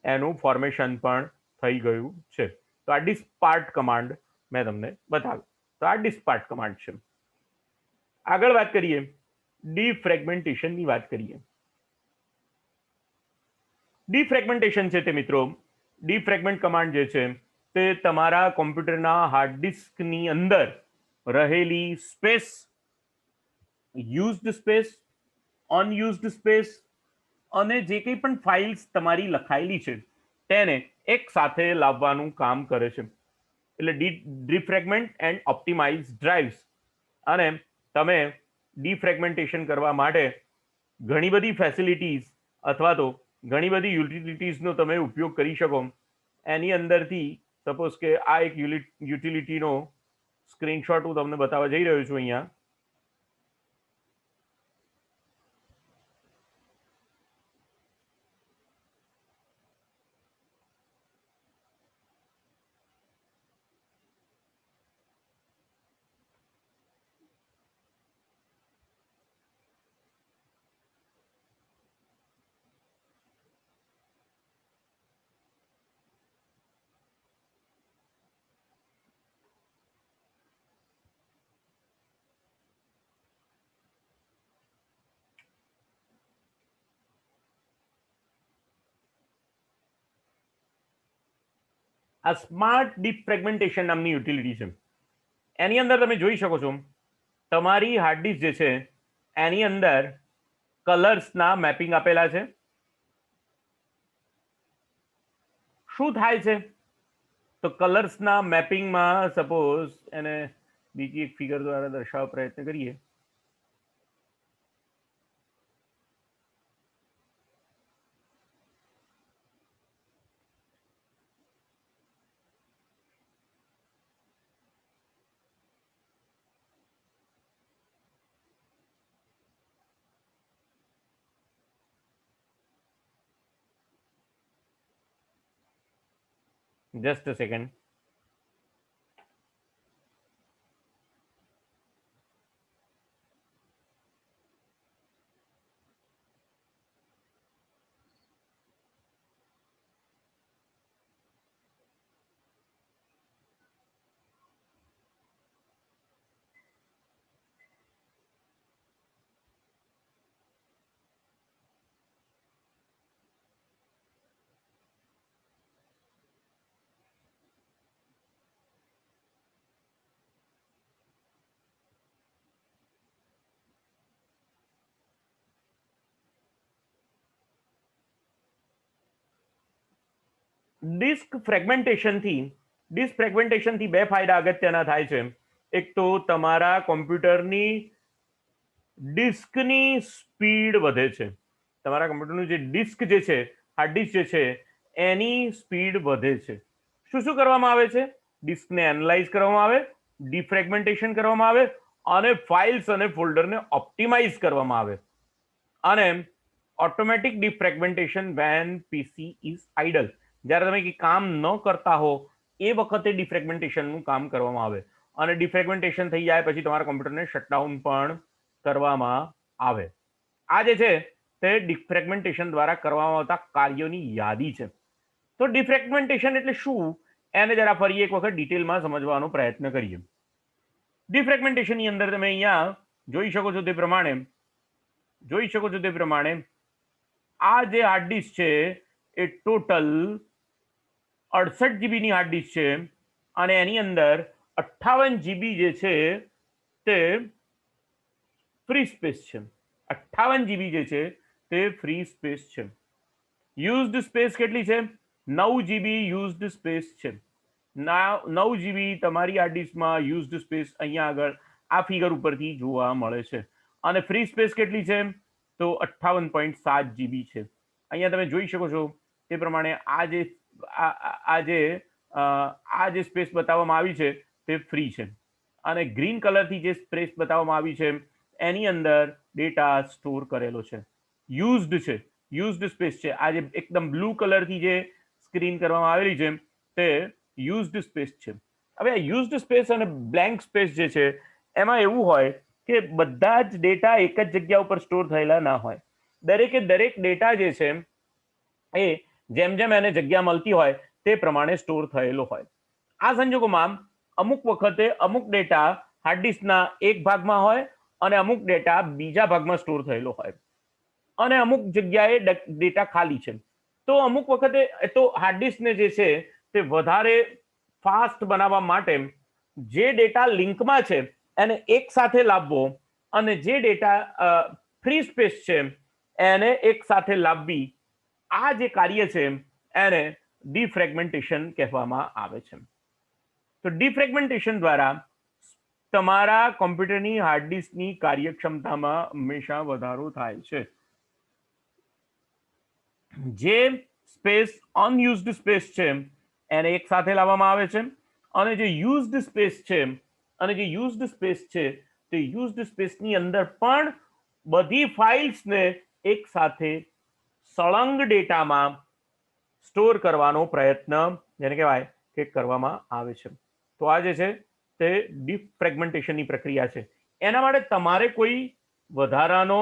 A: એનું ફોર્મેશન પણ થઈ ગયું છે. તો આ ડિસ્ક પાર્ટ કમાન્ડ મેં તમને બતાવ્યું. તો આ ડિસ્ક પાર્ટ કમાન્ડ છે. આગળ વાત કરીએ ડીફ્રેગમેન્ટેશનની વાત કરીએ. ડીફ્રેગમેન્ટેશન છે તે મિત્રો, ડીફ્રેગમેન્ટ કમાન્ડ જે છે તે તમારા કોમ્પ્યુટરના હાર્ડ ડિસ્કની અંદર રહેલી સ્પેસ, યુઝડ સ્પેસ, અનયુઝડ સ્પેસ અને જે કંઈ પણ ફાઇલ્સ તમારી લખાયેલી છે તેને એક સાથે લાવવાનું કામ કરે છે. એટલે ડીફ્રેગમેન્ટ એન્ડ ઓપ્ટિમાઇઝ ડ્રાઇવ્સ. અને તમે ડીફ્રેગમેન્ટેશન કરવા માટે ઘણી બધી ફેસિલિટીઝ અથવા તો ઘણી બધી યુટિલિટીઝનો તમે ઉપયોગ કરી શકો. એની અંદરથી સપોઝ કે આ એક યુટિલિટીનો સ્ક્રીનશોટ હું તમને બતાવવા જઈ રહ્યો છું અહીંયા. આ સ્માર્ટ ડીફ્રેગમેન્ટેશન નામની યુટિલિટી છે. એની અંદર તમે જોઈ શકો છો તમારી હાર્ડ ડિસ્ક જે છે એની અંદર કલર્સના મેપિંગ આપેલા છે. શું થાય છે તો કલર્સના મેપિંગમાં સપોઝ એને બીજી એક ફિગર દ્વારા દર્શાવવા પ્રયત્ન કરીએ. Just a second. ડિસ્ક ફ્રેગમેન્ટેશનથી બે ફાયદા અગત્યના થાય છે. એક તો તમારા કોમ્પ્યુટરની ડિસ્કની સ્પીડ વધે છે. તમારા કોમ્પ્યુટરનું જે ડિસ્ક જે છે, હાર્ડ ડિસ્ક જે છે એની સ્પીડ વધે છે. શું શું કરવામાં આવે છે? ડિસ્કને એનાલાઇઝ કરવામાં આવે, ડિફ્રેગમેન્ટેશન કરવામાં આવે અને ફાઇલ્સ અને ફોલ્ડરને ઓપ્ટિમાઇઝ કરવામાં આવે. અને automatic defragmentation when PC is idle. જ્યારે તમે કામ ન કરતા હો એ વખતે ડિફ્રેગમેન્ટેશનનું કામ કરવામાં આવે. અને ડિફ્રેગમેન્ટેશન થઈ જાય પછી તમારા કોમ્પ્યુટરને શટડાઉન પણ કરવામાં આવે. આ જે છે તે ડિફ્રેગમેન્ટેશન દ્વારા કરવામાં આવતા કાર્યોની યાદી છે. તો ડિફ્રેગમેન્ટેશન એટલે શું, એને જરા ફરી એક વખત ડિટેલમાં સમજવાનો પ્રયત્ન કરીએ. ડિફ્રેગમેન્ટેશનની અંદર તમે અહીંયા જોઈ શકો છો તે પ્રમાણે આ જે હાર્ડ ડિસ્ક છે એ ટોટલ 68 GB ની હાર્ડ ડિસ્ક છે અને એની અંદર 58 GB જે છે તે ફ્રી સ્પેસ છે. 58 GB જે છે તે ફ્રી સ્પેસ છે. યુઝડ સ્પેસ કેટલી છે? 9 GB યુઝડ સ્પેસ છે. 9 GB તમારી હાર્ડ ડિસ્કમાં યુઝડ સ્પેસ અહીંયા આગળ આ ફિગર ઉપરથી જોવા મળે છે. અને ફ્રી સ્પેસ કેટલી છે? તો 58.7 GB છે. અહીંયા તમે જોઈ શકો છો તે પ્રમાણે આ જે સ્પેસ બતાવવામાં આવી છે તે ફ્રી છે અને ગ્રીન કલરથી જે સ્પેસ બતાવવામાં આવી છે એની અંદર ડેટા સ્ટોર કરેલો છે. યુઝડ છે, યુઝડ સ્પેસ છે. આ જે એકદમ બ્લુ કલરથી જે સ્ક્રીન કરવામાં આવેલી છે તે યુઝડ સ્પેસ છે. હવે આ યુઝડ સ્પેસ અને બ્લેન્ક સ્પેસ જે છે એમાં એવું હોય કે બધા જ ડેટા એક જ જગ્યા ઉપર સ્ટોર થયેલા ના હોય. દરેક ડેટા જે છે એ જેમ જેમ એને જગ્યા મળતી હોય તે પ્રમાણે સ્ટોર થયેલો હોય. આ સંજોગોમાં અમુક વખતે અમુક ડેટા હાર્ડ ડિસ્કના એક ભાગમાં હોય અને અમુક ડેટા બીજા ભાગમાં સ્ટોર થયેલો હોય અને અમુક જગ્યાએ ડેટા ખાલી છે. તો અમુક વખતે તો હાર્ડ ડિસ્કને જે છે તે વધારે ફાસ્ટ બનાવવા માટે જે ડેટા લિંકમાં છે એને એક સાથે લાવવો અને જે ડેટા ફ્રી સ્પેસ છે એને એક સાથે લાવવી, આ જે કાર્ય છે એને ડિફ્રેગમેન્ટેશન કહેવામાં આવે છે. તો ડિફ્રેગમેન્ટેશન દ્વારા તમારા કોમ્પ્યુટરની હાર્ડ ડિસ્કની કાર્યક્ષમતામાં હંમેશા વધારો થાય છે. જે સ્પેસ અનયુઝડ સ્પેસ છે એને એક સાથે લાવવામાં આવે છે અને જે યુઝડ સ્પેસ છે તે યુઝડ સ્પેસની અંદર પણ બધી ફાઇલ્સને એક સાથે સળંગ ડેટામાં સ્ટોર કરવાનો પ્રયત્ન જેને કહેવાય કે કરવામાં આવે છે. તો આ જે છે તે ડિફ્રેગમેન્ટેશનની પ્રક્રિયા છે. એના માટે તમારે કોઈ વધારાનો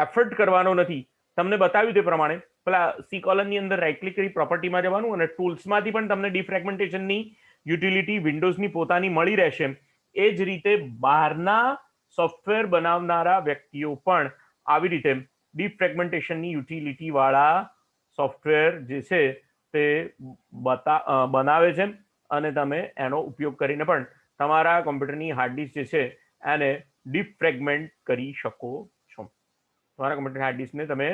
A: એફર્ટ કરવાનો નથી. તમને બતાવ્યું તે પ્રમાણે પેલા સી કોલમની અંદર રાઈટ ક્લિક કરી પ્રોપર્ટીમાં જવાનું અને ટૂલ્સમાંથી પણ તમને ડિફ્રેગમેન્ટેશનની યુટિલિટી વિન્ડોઝની પોતાની મળી રહેશે. એ જ રીતે બહારના સોફ્ટવેર બનાવનારા વ્યક્તિઓ પણ આવી રીતે ડિફ્રેગમેન્ટેશનની યુટિલિટી વાળા સોફ્ટવેર જે છે તે બનાવે છે અને તમે એનો ઉપયોગ કરીને પણ તમારા કોમ્પ્યુટરની હાર્ડ ડિસ્ક જે છે એને ડિફ્રેગમેન્ટ કરી શકો છો. તમારા કોમ્પ્યુટર હાર્ડ ડિસ્કને તમે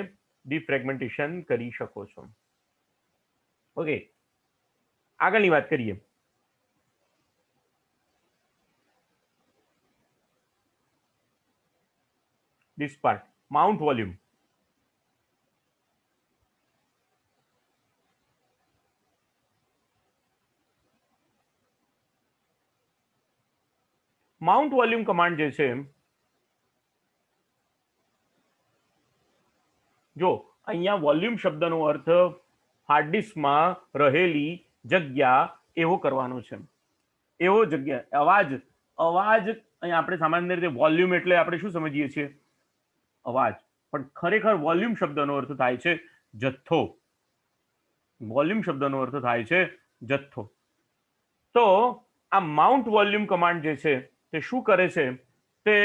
A: ડિફ્રેગમેન્ટેશન કરી શકો છો. ઓકે, આગળની વાત કરીએ. Disk part mount volume. Mount volume command જે છે, જો અહીંયા વોલ્યુમ શબ્દનો અર્થ હાર્ડ ડિસ્કમાં રહેલી જગ્યા એવો કરવાનો છે. એવો જગ્યા અવાજ અહીંયા આપણે સામાન્ય રીતે વોલ્યુમ એટલે આપણે શું સમજીએ છીએ? અવાજ. પણ ખરેખર વોલ્યુમ શબ્દનો અર્થ થાય છે જથ્થો. વોલ્યુમ શબ્દનો અર્થ થાય છે જથ્થો. તો આ માઉન્ટ વોલ્યુમ કમાન્ડ જે છે તે શું કરે છે? તે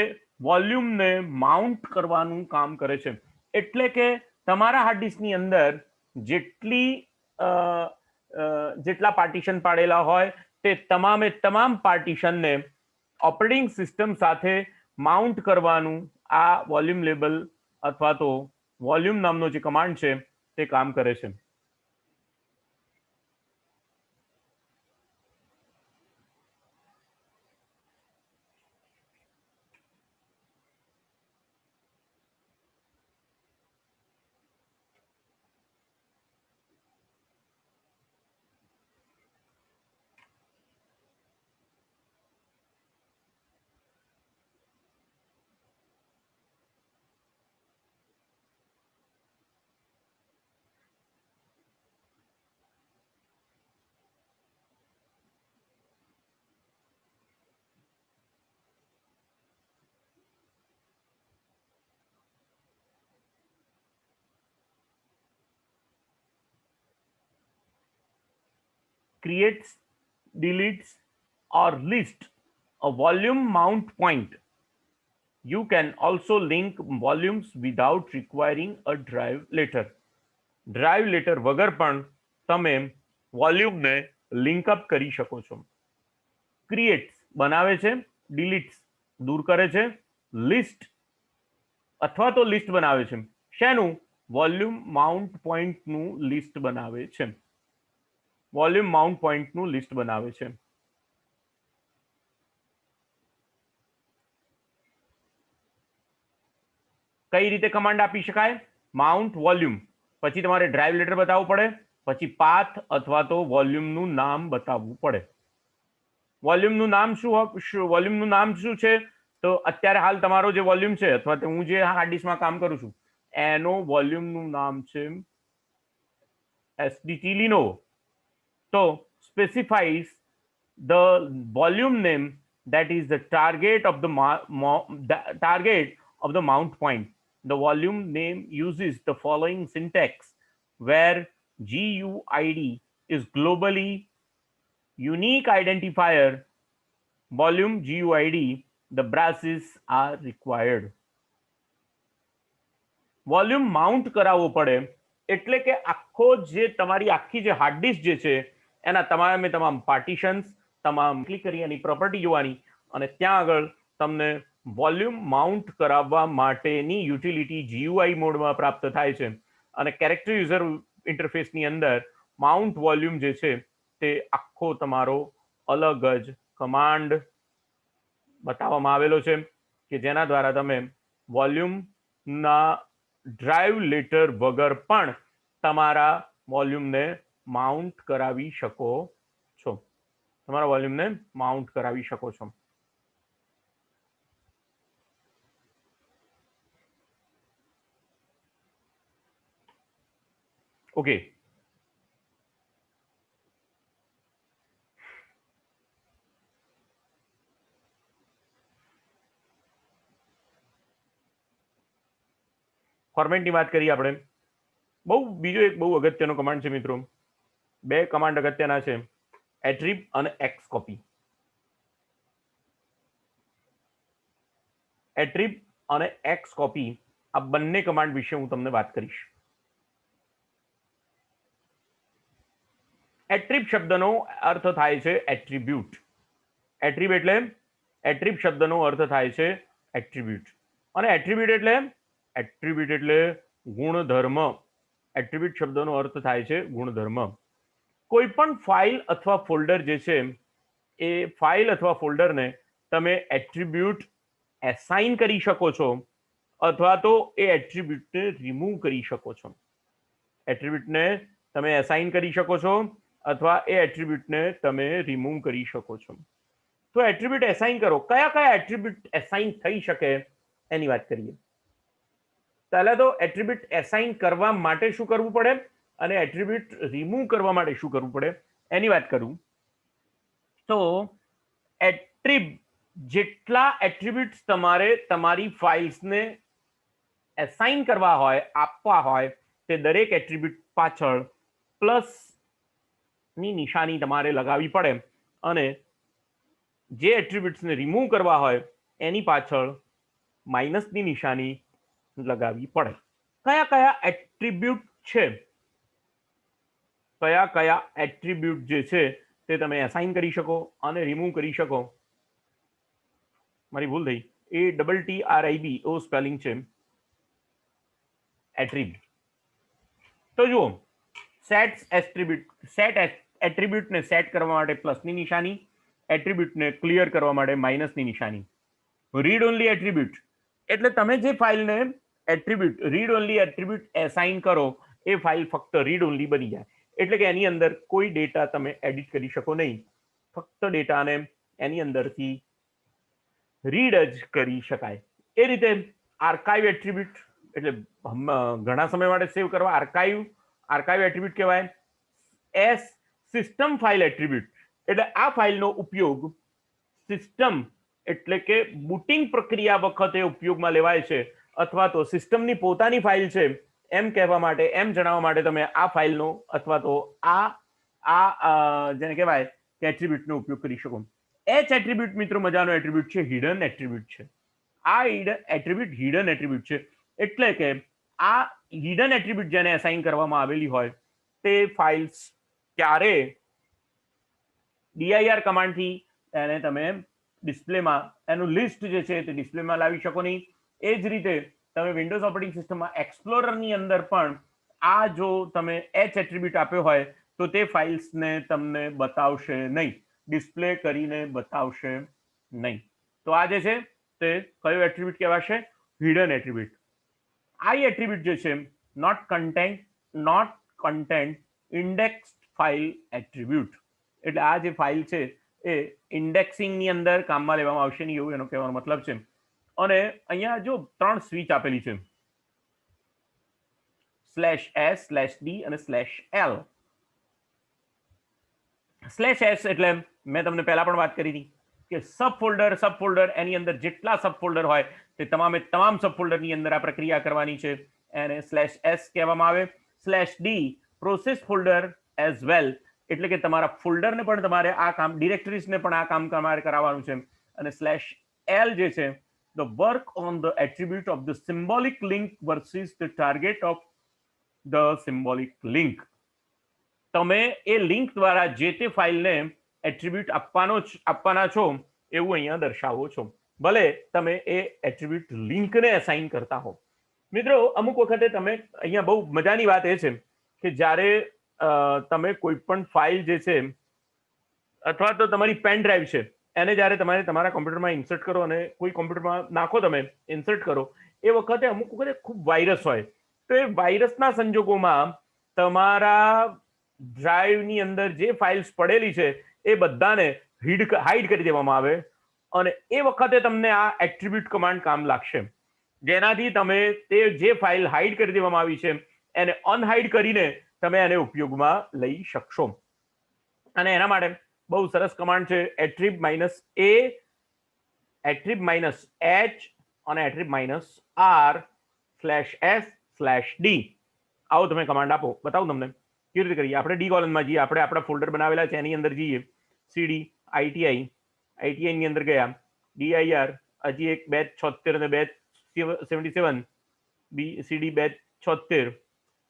A: વોલ્યુમને માઉન્ટ કરવાનું કામ કરે છે. એટલે કે તમારા હાર્ડ ડિસ્કની અંદર જેટલા પાર્ટીશન પાડેલા હોય તે તમામે તમામ પાર્ટીશનને ઓપરેટિંગ સિસ્ટમ સાથે માઉન્ટ કરવાનું આ વોલ્યુમ લેબલ અથવા તો વોલ્યુમ નામનો જે કમાન્ડ છે તે કામ કરે છે. creates, deletes, or lists a volume mount point. You can also link volumes without requiring a drive letter. Drive letter વગર પણ તમે વોલ્યુમને લિંક અપ કરી શકો છો. ક્રિએટ્સ બનાવે છે, ડિલીટ્સ દૂર કરે છે, લિસ્ટ અથવા તો લિસ્ટ બનાવે છે. શેનું? વોલ્યુમ માઉન્ટ પોઈન્ટનું લિસ્ટ બનાવે છે. વોલ્યુમ માઉન્ટ પોઈન્ટનું લિસ્ટ બનાવે છે. કઈ રીતે કમાન્ડ આપી શકાય? માઉન્ટ વોલ્યુમ, પછી તમારે ડ્રાઈવ લેટર બતાવવું પડે, પછી પાથ અથવા તો વોલ્યુમનું નામ બતાવવું પડે. વોલ્યુમનું નામ શું છે? તો અત્યારે હાલ તમારો જે વોલ્યુમ છે અથવા તો હું જે હાર્ડ ડિસ્કમાં કામ કરું છું એનો વોલ્યુમનું નામ છે એસડીટી લિનોવો. તો specifies the volume name that is the target of the target of the mount point. The volume name uses the following syntax, where GUID is globally unique identifier. Volume GUID, the braces are required. Volume mount કરાવવો પડે એટલે કે આખો જે તમારી આખી જે હાર્ડ ડિસ્ક જે છે એના તમામ પાર્ટીશન્સ, તમામ ક્લિક કરી એની પ્રોપર્ટી જોવાની અને ત્યાં આગળ તમને વોલ્યુમ માઉન્ટ કરાવવા માટેની યુટિલિટી GUI મોડમાં પ્રાપ્ત થાય છે. અને કેરેક્ટર યુઝર ઇન્ટરફેસની અંદર માઉન્ટ વોલ્યુમ જે છે તે આખો તમારો અલગ જ કમાન્ડ બતાવવામાં આવેલો છે કે જેના દ્વારા તમે વોલ્યુમના ડ્રાઈવ લેટર વગર પણ તમારા વોલ્યુમને માઉન્ટ કરાવી શકો છો. તમારા વોલ્યુમને માઉન્ટ કરાવી શકો છો. ઓકે, ફોર્મેટની વાત કરીએ આપણે. બીજો એક બહુ અગત્યનો કમાન્ડ છે મિત્રો. બે કમાન્ડ અગત્યના છે, એટ્રીબ અને એક્સ કોપી. એટ્રીબ અને એક્સ કોપી આ બંને કમાન્ડ વિશે હું તમને વાત કરીશ. એટ્રીબ શબ્દનો અર્થ થાય છે એટ્રીબ્યુટ. એટ્રીબ શબ્દનો અર્થ થાય છે એટ્રીબ્યુટ. અને એટ્રીબ્યુટ એટલે ગુણધર્મ. એટ્રીબ્યુટ શબ્દનો અર્થ થાય છે ગુણધર્મ. કોઈ પણ ફાઇલ અથવા ફોલ્ડર જે છે એ ફાઇલ અથવા ફોલ્ડરને તમે એટ્રીબ્યુટ એસાઇન કરી શકો છો અથવા તો એ એટ્રીબ્યુટને રિમૂવ કરી શકો છો. એટ્રીબ્યુટને તમે એસાઇન કરી શકો છો અથવા એ એટ્રીબ્યુટને તમે રિમૂવ કરી શકો છો. તો એટ્રીબ્યુટ એસાઇન કરો. કયા એટ્રીબ્યુટ એસાઇન થઈ શકે એની વાત કરીએ. પહેલા તો એટ્રીબ્યુટ એસાઇન કરવા માટે શું કરવું પડે અને એટ્રીબ્યુટ રિમૂવ કરવા માટે શું કરવું પડે એની વાત કરું તો જેટલા એટ્રીબ્યુટ્સ તમારે તમારી ફાઇલ્સને એસાઇન કરવા હોય, આપવા હોય, તે દરેક એટ્રીબ્યુટ પાછળ પ્લસની નિશાની તમારે લગાવવી પડે અને જે એટ્રીબ્યુટ્સને રિમૂવ કરવા હોય એની પાછળ માઇનસની નિશાની લગાવવી પડે. કયા એટ્રીબ્યુટ છે, કયા એટ્રીબ્યુટ જે છે તે તમે એસાઇન કરી શકો અને રિમૂવ કરી શકો. મારી ભૂલ થઈ, ATTRIB એવો સ્પેલિંગ છે એટ્રીબ. તો જુઓ, સેટ એટ્રીબ્યુટને સેટ કરવા માટે પ્લસની નિશાની, એટ્રીબ્યુટને ક્લિયર કરવા માટે માઇનસની નિશાની. રીડ ઓનલી એટ્રીબ્યુટ એટલે તમે જે ફાઇલને રીડ ઓનલી એટ્રીબ્યુટ એસાઇન કરો એ ફાઇલ ફક્ત રીડ ઓનલી બની જાય. એટલે કે એની અંદર કોઈ ડેટા તમે એડિટ કરી શકો નહીં, ફક્ત ડેટાને એની અંદરથી રીડ જ કરી શકાય. એ રીતે આર્કાઇવ એટ્રીબ્યુટ એટલે ઘણા સમય માટે સેવ કરવા આર્કાઇવ એટ્રીબ્યુટ કહેવાય. સિસ્ટમ ફાઇલ એટ્રીબ્યુટ એટલે આ ફાઇલનો ઉપયોગ સિસ્ટમ એટલે કે બુટિંગ પ્રક્રિયા વખતે ઉપયોગમાં લેવાય છે અથવા તો સિસ્ટમની પોતાની ફાઇલ છે એમ કહેવા માટે, એમ જણાવવા માટે તમે આ ફાઇલનો અથવા તો આ જેને કહેવાય કે એટ્રીબ્યુટનો ઉપયોગ કરી શકો. એચ એટ્રીબ્યુટ મિત્રો મજાનો એટ્રીબ્યુટ છે, હિડન એટ્રીબ્યુટ છે. આ એટ્રીબ્યુટ હિડન એટ્રીબ્યુટ છે, એટલે કે આ હિડન એટ્રીબ્યુટ જેને અસાઇન કરવામાં આવેલી હોય તે ફાઇલ્સ ક્યારે dir કમાન્ડથી એને તમે ડિસ્પ્લેમાં એનું લિસ્ટ જે છે તે ડિસ્પ્લેમાં લાવી શકો નહીં. એ જ રીતે તમે વિન્ડોઝ ઓપરેટિંગ સિસ્ટમમાં એક્સપ્લોરરની અંદર પણ આ જો તમે એચ એટ્રીબ્યુટ આપ્યો હોય તો તે ફાઇલ્સને તમને બતાવશે નહીં, ડિસ્પ્લે કરીને બતાવશે નહીં. તો આ જે છે તે કયો એટ્રીબ્યુટ કહેવાશે? Hidden attribute. આઈ એટ્રીબ્યુટ જે છે not content index file attribute, એટલે આ જે ફાઇલ છે એ ઇન્ડેક્સિંગની અંદર કામમાં લેવામાં આવશે નહીં એવું એનો કહેવાનો મતલબ છે. અને અહીંયા જો 3 સ્વિચ આપેલી છે, /s/d અને /l. /s એટલે મેં તમને પહેલા પણ વાત કરી હતી કે સબફોલ્ડર એની અંદર જેટલા સબફોલ્ડર હોય તે તમામ સબફોલ્ડરની અંદર આ પ્રક્રિયા કરવાની છે, એને /s કહેવામાં આવે. /d process folder as well, એટલે કે તમારા ફોલ્ડરને પણ તમારે આ કામ, ડિરેક્ટરીઝને પણ આ કામ તમારે કરાવવાનું છે. અને /l જે છે the work on the attribute of the symbolic link versus the target of the symbolic link. તમે એ લિંક દ્વારા જે તે ફાઇલને એટ્રીબ્યુટ આપવાના છો એવું અહીંયા દર્શાવો છો, ભલે તમે એ એટ્રીબ્યુટ લિંકને અસાઇન કરતા હો. મિત્રો અમુક વખતે તમે અહીંયા બહુ મજાની વાત એ છે કે જ્યારે તમે કોઈ પણ ફાઇલ જે છે અથવા તો તમારી પેન ડ્રાઈવ છે એને જ્યારે તમારે તમારા કોમ્પ્યુટરમાં ઇન્સર્ટ કરો અને કોઈ કોમ્પ્યુટરમાં નાખો, તમે ઇન્સર્ટ કરો એ વખતે અમુક વખતે ખૂબ વાયરસ હોય, તો એ વાયરસના સંજોગોમાં તમારા ડ્રાઈવની અંદર જે ફાઇલ્સ પડેલી છે એ બધાને હાઇડ કરી દેવામાં આવે, અને એ વખતે તમને આ એટ્રીબ્યુટ કમાન્ડ કામ લાગશે, જેનાથી તમે તે જે ફાઇલ હાઇડ કરી દેવામાં આવી છે એને અનહાઇડ કરીને તમે એને ઉપયોગમાં લઈ શકશો. અને એના માટે બહુ સરસ કમાન્ડ છે attrib -a, attrib -h અને attrib -r/s/d. આવો તમે કમાન્ડ આપો, બતાવું તમને કેવી રીતે કરીએ. આપણે ડી કોલમમાં જઈએ, આપણે આપણા ફોલ્ડર બનાવેલા છે એની અંદર જઈએ, cd ITI ની અંદર ગયા, dir હજી એક બેચ 76 અને batch 77, cd batch 76,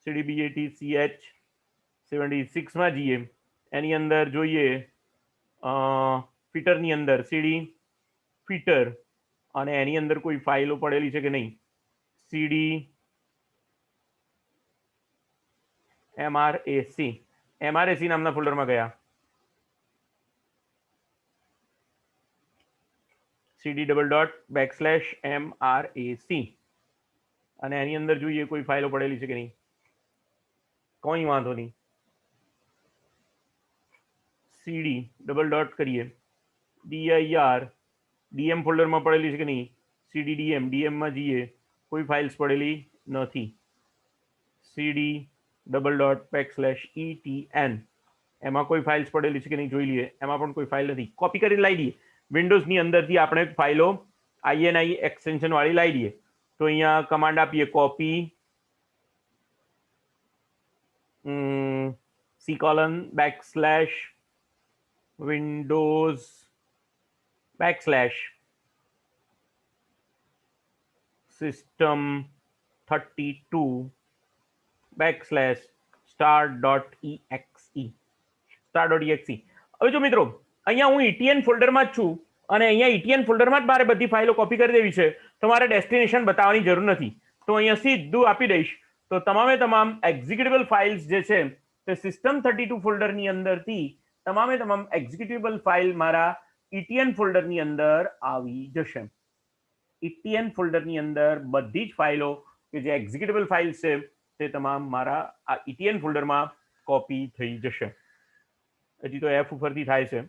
A: cd bat ch 76 માં જઈએ, એની અંદર જોઈએ ફીટરની અંદર cd ફીટર, અને એની અંદર કોઈ ફાઇલો પડેલી છે કે નહીં, cd mrac નામના ફોલ્ડરમાં ગયા, cd:\mrac, અને એની અંદર જોઈએ કોઈ ફાઇલો પડેલી છે કે નહીં, કોઈ વાંધો નહીં, cd: કરીએ, dir dm ફોલ્ડરમાં પડેલી છે કે નહીં, cd dm માં જઈએ, કોઈ ફાઇલ્સ પડેલી નથી, cd:\etn એમાં કોઈ ફાઇલ્સ પડેલી છે કે નહીં જોઈ લઈએ, એમાં પણ કોઈ ફાઇલ નથી. કોપી કરીને લાવી દઈએ, વિન્ડોઝની અંદરથી આપણે ફાઇલો INI એક્સટેન્શન વાળી લાવી દઈએ. તો અહીંયા કમાન્ડ આપીએ કોપી /Windows/system32/start.exe. હવે જો મિત્રો અહીંયા હું ETN ફોલ્ડરમાં જ છું અને અહીંયા ETN ફોલ્ડરમાં જ મારે બધી ફાઇલો કોપી કરી દેવી છે, તો મારે ડેસ્ટિનેશન બતાવવાની જરૂર નથી. તો અહીંયા સીધું આપી દઈશ, તો તમામ એક્ઝિક્યુટેબલ ફાઇલ્સ જે છે તે system32 ફોલ્ડરની અંદરથી તમામ એક્ઝિક્યુટેબલ ફાઇલ મારા ETN ફોલ્ડરની અંદર આવી જશે. ETN ફોલ્ડરની અંદર બધી જ ફાઇલો કે જે એક્ઝિક્યુટેબલ ફાઇલ્સ છે તે તમામ મારા આ ETN ફોલ્ડરમાં કોપી થઈ જશે. હજી તો F ઉપરથી થાય છે.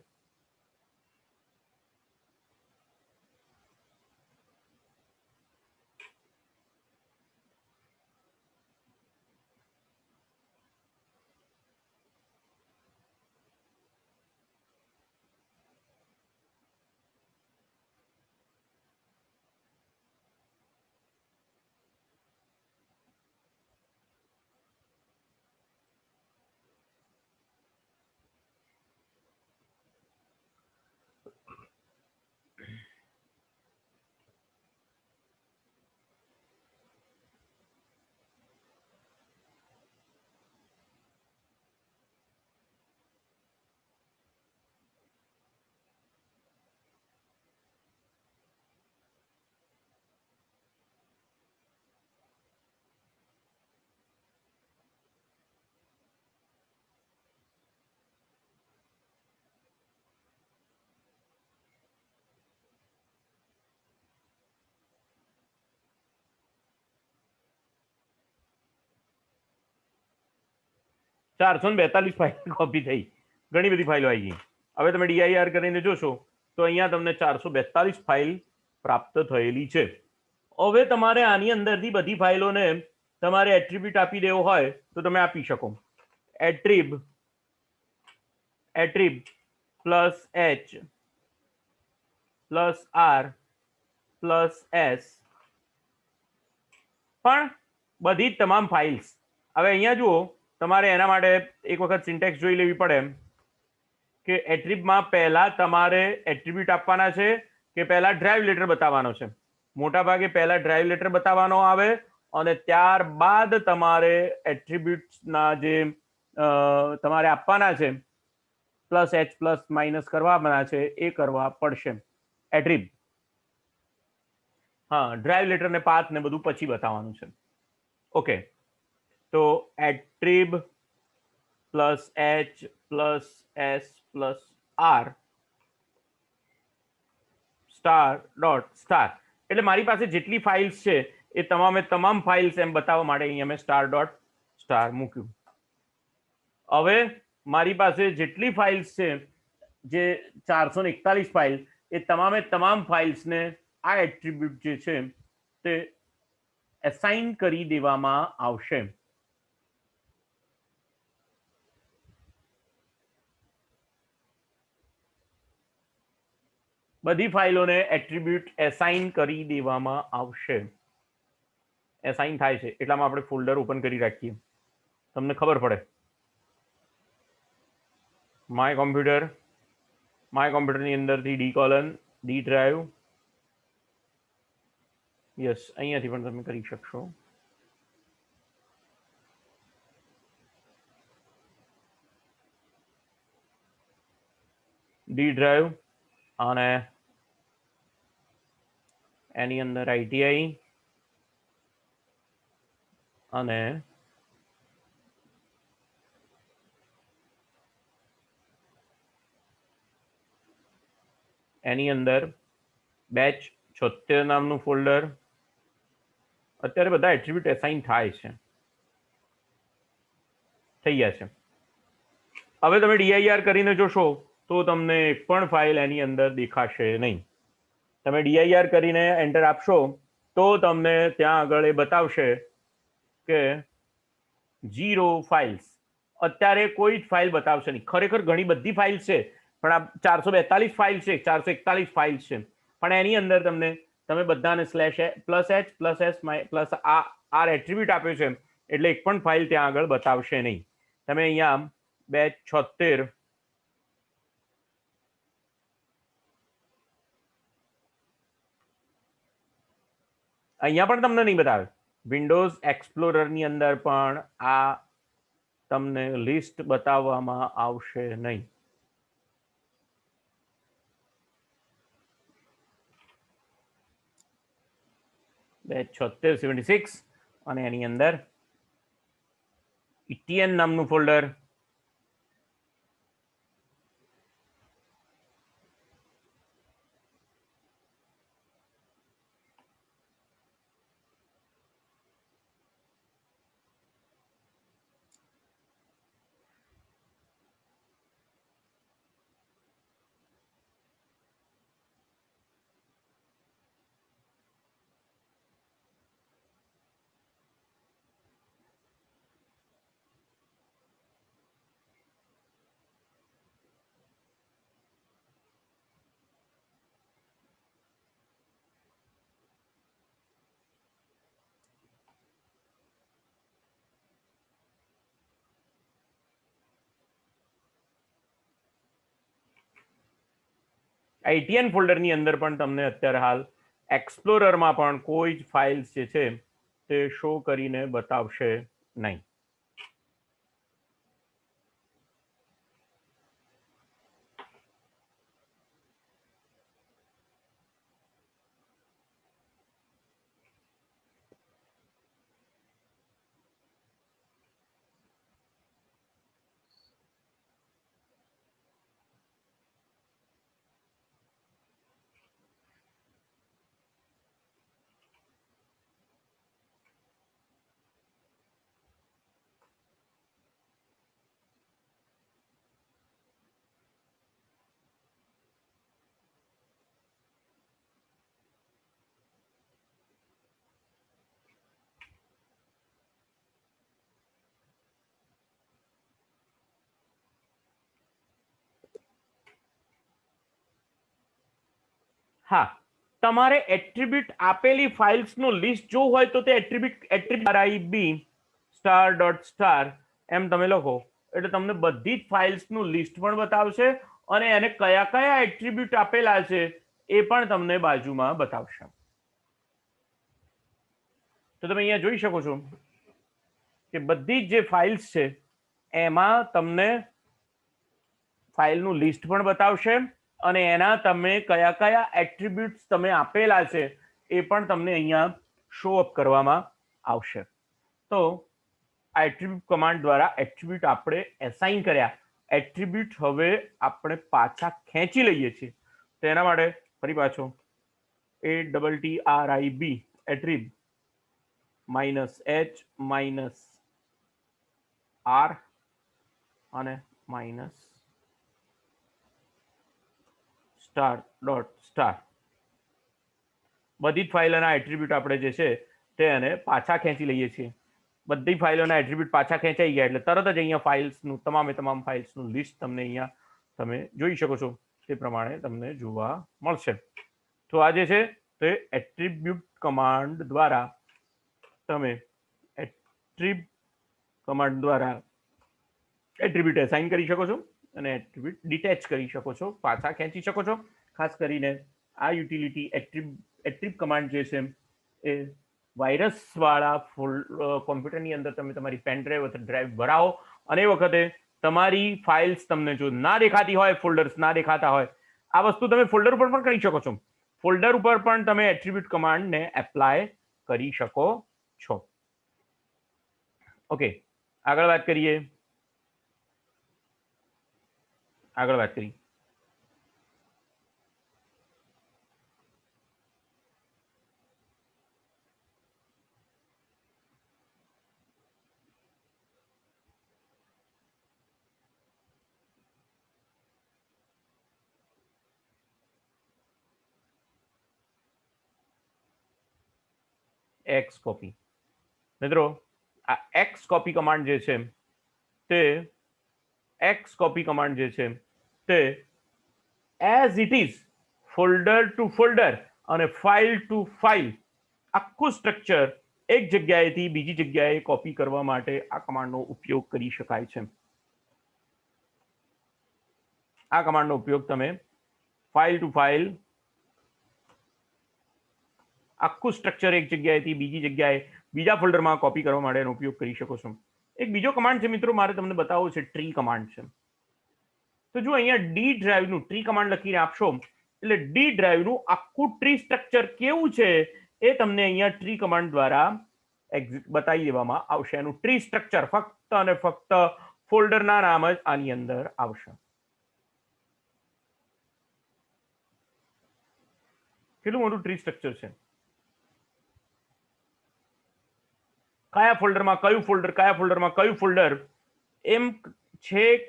A: 442 ફાઇલ કોપી થઈ, ઘણી બધી ફાઇલો આવી ગઈ. હવે તમે DIR કરીને જોશો તો અહીંયા તમને 442 ફાઇલ પ્રાપ્ત થયેલી છે. હવે તમારે આની અંદરથી બધી ફાઇલોને તમારે એટ્રીબ્યુટ આપી દેવો હોય તો તમે આપી શકો. Attrib plus H plus R plus S, પણ બધી જ તમામ ફાઇલ્સ. હવે અહીંયા જુઓ, તમારે એના માટે એક વખત સિન્ટેક્સ જોઈ લેવી પડે કે એટ્રીબમાં પહેલા તમારે એટ્રીબ્યુટ આપવાના છે કે પહેલા ડ્રાઈવ લેટર બતાવવાનો છે. મોટા ભાગે પહેલા ડ્રાઈવ લેટર બતાવવાનો આવે અને ત્યારબાદ તમારે એટ્રીબ્યુટ્સના જે તમારે આપવાના છે પ્લસ એચ પ્લસ માઇનસ કરવાના છે એ કરવા પડશે. એટ્રીબ, હા, ડ્રાઈવ લેટર ને પાથ ને બધું પછી બતાવવાનું છે. ઓકે, તો attrib plus H plus S plus R star dot star, એટલે મારી પાસે જેટલી ફાઇલ્સ છે એ તમામ ફાઇલ્સ એમ બતાવવા માટે અહીંયા મેં સ્ટાર ડોટ સ્ટાર મૂક્યું. હવે મારી પાસે જેટલી ફાઇલ્સ છે, જે 441 ફાઇલ, એ તમામ ફાઇલ્સને આ એટ્રીબ્યુટ જે છે તે એસાઇન કરી દેવામાં આવશે. બધી ફાઇલોને એટ્રીબ્યુટ એસાઇન કરી દેવામાં આવશે. એસાઇન થાય છે એટલામાં આપણે ફોલ્ડર ઓપન કરી રાખીએ, તમને ખબર પડે. માય કોમ્પ્યુટરની અંદરથી ડી ડ્રાઈવ, યસ, અહીંયાથી પણ તમે કરી શકશો. ડી ડ્રાઈવ અને એની અંદર ITI અને એની અંદર બેચ 76 નામનું ફોલ્ડર. અત્યારે બધા એટ્રીબ્યુટ એસાઇન થાય છે, થઈ ગયા છે. હવે તમે DIR કરીને જોશો તો તમને એક પણ ફાઇલ એની અંદર દેખાશે નહીં. તમે DIR કરીને એન્ટર આપશો તો તમને ત્યાં આગળ એ બતાવશે કે 0 ફાઇલ્સ. અત્યારે કોઈ જ ફાઇલ બતાવશે નહીં. ખરેખર ઘણી બધી ફાઇલ છે, પણ આ 442 ફાઇલ છે, 441 ફાઇલ છે, પણ એની અંદર તમે બધાને slash plus H plus S plus R attribute આપ્યો છે, એટલે એક પણ ફાઇલ ત્યાં આગળ બતાવશે નહીં. તમે અહીંયા 276 અહીંયા પણ તમને નહીં બતાવે. વિન્ડોઝ એક્સપ્લોરરની અંદર પણ આ તમને લિસ્ટ બતાવવામાં આવશે નહીં. બેચ 76 અને એની અંદર ETN નામનું ફોલ્ડર. ITN ફોલ્ડરની અંદર પણ તમને અત્યારે હાલ એક્સપ્લોરરમાં પણ કોઈ જ ફાઇલ્સ જે છે તે શો કરીને બતાવશે નહીં. હા, તમારે એટ્રીબ્યુટ આપેલી ફાઇલ્સનું લિસ્ટ જોવું હોય તો તે attribute RIB star dot star એમ તમે લખો એટલે તમને બધી જ ફાઇલ્સનું લિસ્ટ પણ બતાવશે અને એને કયા કયા એટ્રીબ્યુટ આપેલા છે એ પણ તમને બાજુમાં બતાવશે. તો તમે અહીંયા જોઈ શકો છો કે બધી જ જે ફાઇલ્સ છે એમાં તમને ફાઇલનું લિસ્ટ પણ બતાવશે અને એના તમે કયા કયા એટ્રીબ્યુટ્સ તમે આપેલા છે એ પણ તમને અહીંયા શો અપ કરવામાં આવશે. તો આ એટ્રીબ્યુટ કમાન્ડ દ્વારા એટ્રીબ્યુટ આપણે એસાઇન કર્યા એટ્રીબ્યુટ હવે આપણે પાછા ખેંચી લઈએ છીએ. તો એના માટે ફરી પાછો ATTRIB એટ્રીબ -H -R અને સ્ટાર ડોટ સ્ટાર બધી જ ફાઇલોના એટ્રીબ્યુટ આપણે જે છે તેને પાછા ખેંચી લઈએ છીએ. બધી ફાઇલોના એટ્રીબ્યુટ પાછા ખેંચાઈ ગયા એટલે તરત જ અહીંયા ફાઇલ્સનું તમામ ફાઇલ્સનું લિસ્ટ તમને અહીંયા તમે જોઈ શકો છો તે પ્રમાણે તમને જોવા મળશે. તો આ જે છે તે એટ્રીબ્યુટ કમાન્ડ દ્વારા તમે એટ્રીબ્યુટ એસાઇન કરી શકો છો અને એટ્રીબ્યુટ ડિટેચ કરી શકો છો, પાછા ખેંચી શકો છો. ખાસ કરીને આ યુટિલિટી એટ્રીબ કમાન્ડ જે છે એ વાયરસ વાળા કોમ્પ્યુટરની અંદર તમે તમારી પેન ડ્રાઈવ અથવા ડ્રાઈવ ભરાવો અને એ વખતે તમારી ફાઇલ્સ તમને જો ના દેખાતી હોય, ફોલ્ડર્સ ના દેખાતા હોય, આ વસ્તુ તમે ફોલ્ડર ઉપર પણ કરી શકો છો. ફોલ્ડર ઉપર પણ તમે એટ્રીબ્યુટ કમાન્ડને એપ્લાય કરી શકો છો. ઓકે, આગળ વાત કરીએ. X copy. મિત્રો, આ એક્સ કોપી કમાન્ડ જે છે તે as it is folder to folder અને ફાઇલ ટુ ફાઇલ આખું સ્ટ્રક્ચર એક જગ્યાએથી બીજી જગ્યાએ કોપી કરવા માટે આ કમાન્ડનો ઉપયોગ કરી શકાય છે. આ કમાન્ડનો ઉપયોગ તમે ફાઇલ ટુ ફાઇલ આખું સ્ટ્રક્ચર એક જગ્યાએથી બીજી જગ્યાએ બીજા ફોલ્ડરમાં કોપી કરવા માટેનો ઉપયોગ કરી શકો છો. એક બીજો કમાન્ડ છે મિત્રો, મારે તમને બતાવવો છે, ટ્રી કમાન્ડ છે. તો જો અહીંયા ડી ડ્રાઈવનું ટ્રી કમાન્ડ લખીને આપશો એટલે ડી ડ્રાઈવનું આખું ટ્રી સ્ટ્રક્ચર કેવું છે એ તમને અહીંયા ટ્રી કમાન્ડ દ્વારા બતાવી દેવામાં આવશે. એનું ટ્રી સ્ટ્રક્ચર ફક્ત અને ફક્ત ફોલ્ડરના નામ જ આની અંદર આવશે. કેટલું મોટું ટ્રી સ્ટ્રક્ચર છે, કયા ફોલ્ડરમાં કયું ફોલ્ડર એમ છેક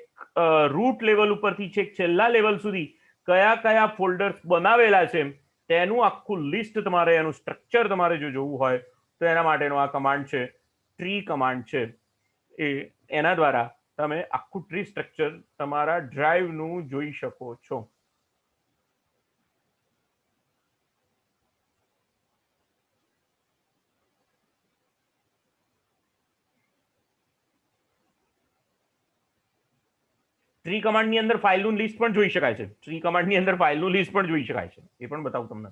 A: રૂટ લેવલ ઉપરથી છેક છેલ્લા લેવલ સુધી કયા કયા ફોલ્ડર્સ બનાવેલા છે તેનું આખું લિસ્ટ તમારે, એનું સ્ટ્રક્ચર તમારે જો જોવું હોય તો એના માટેનો આ કમાન્ડ છે, ટ્રી કમાન્ડ છે. એના દ્વારા તમે આખું ટ્રી સ્ટ્રક્ચર તમારા ડ્રાઈવનું જોઈ શકો છો. ટ્રી કમાન્ડની અંદર ફાઇલનું લિસ્ટ પણ જોઈ શકાય છે. એ પણ બતાવું તમને.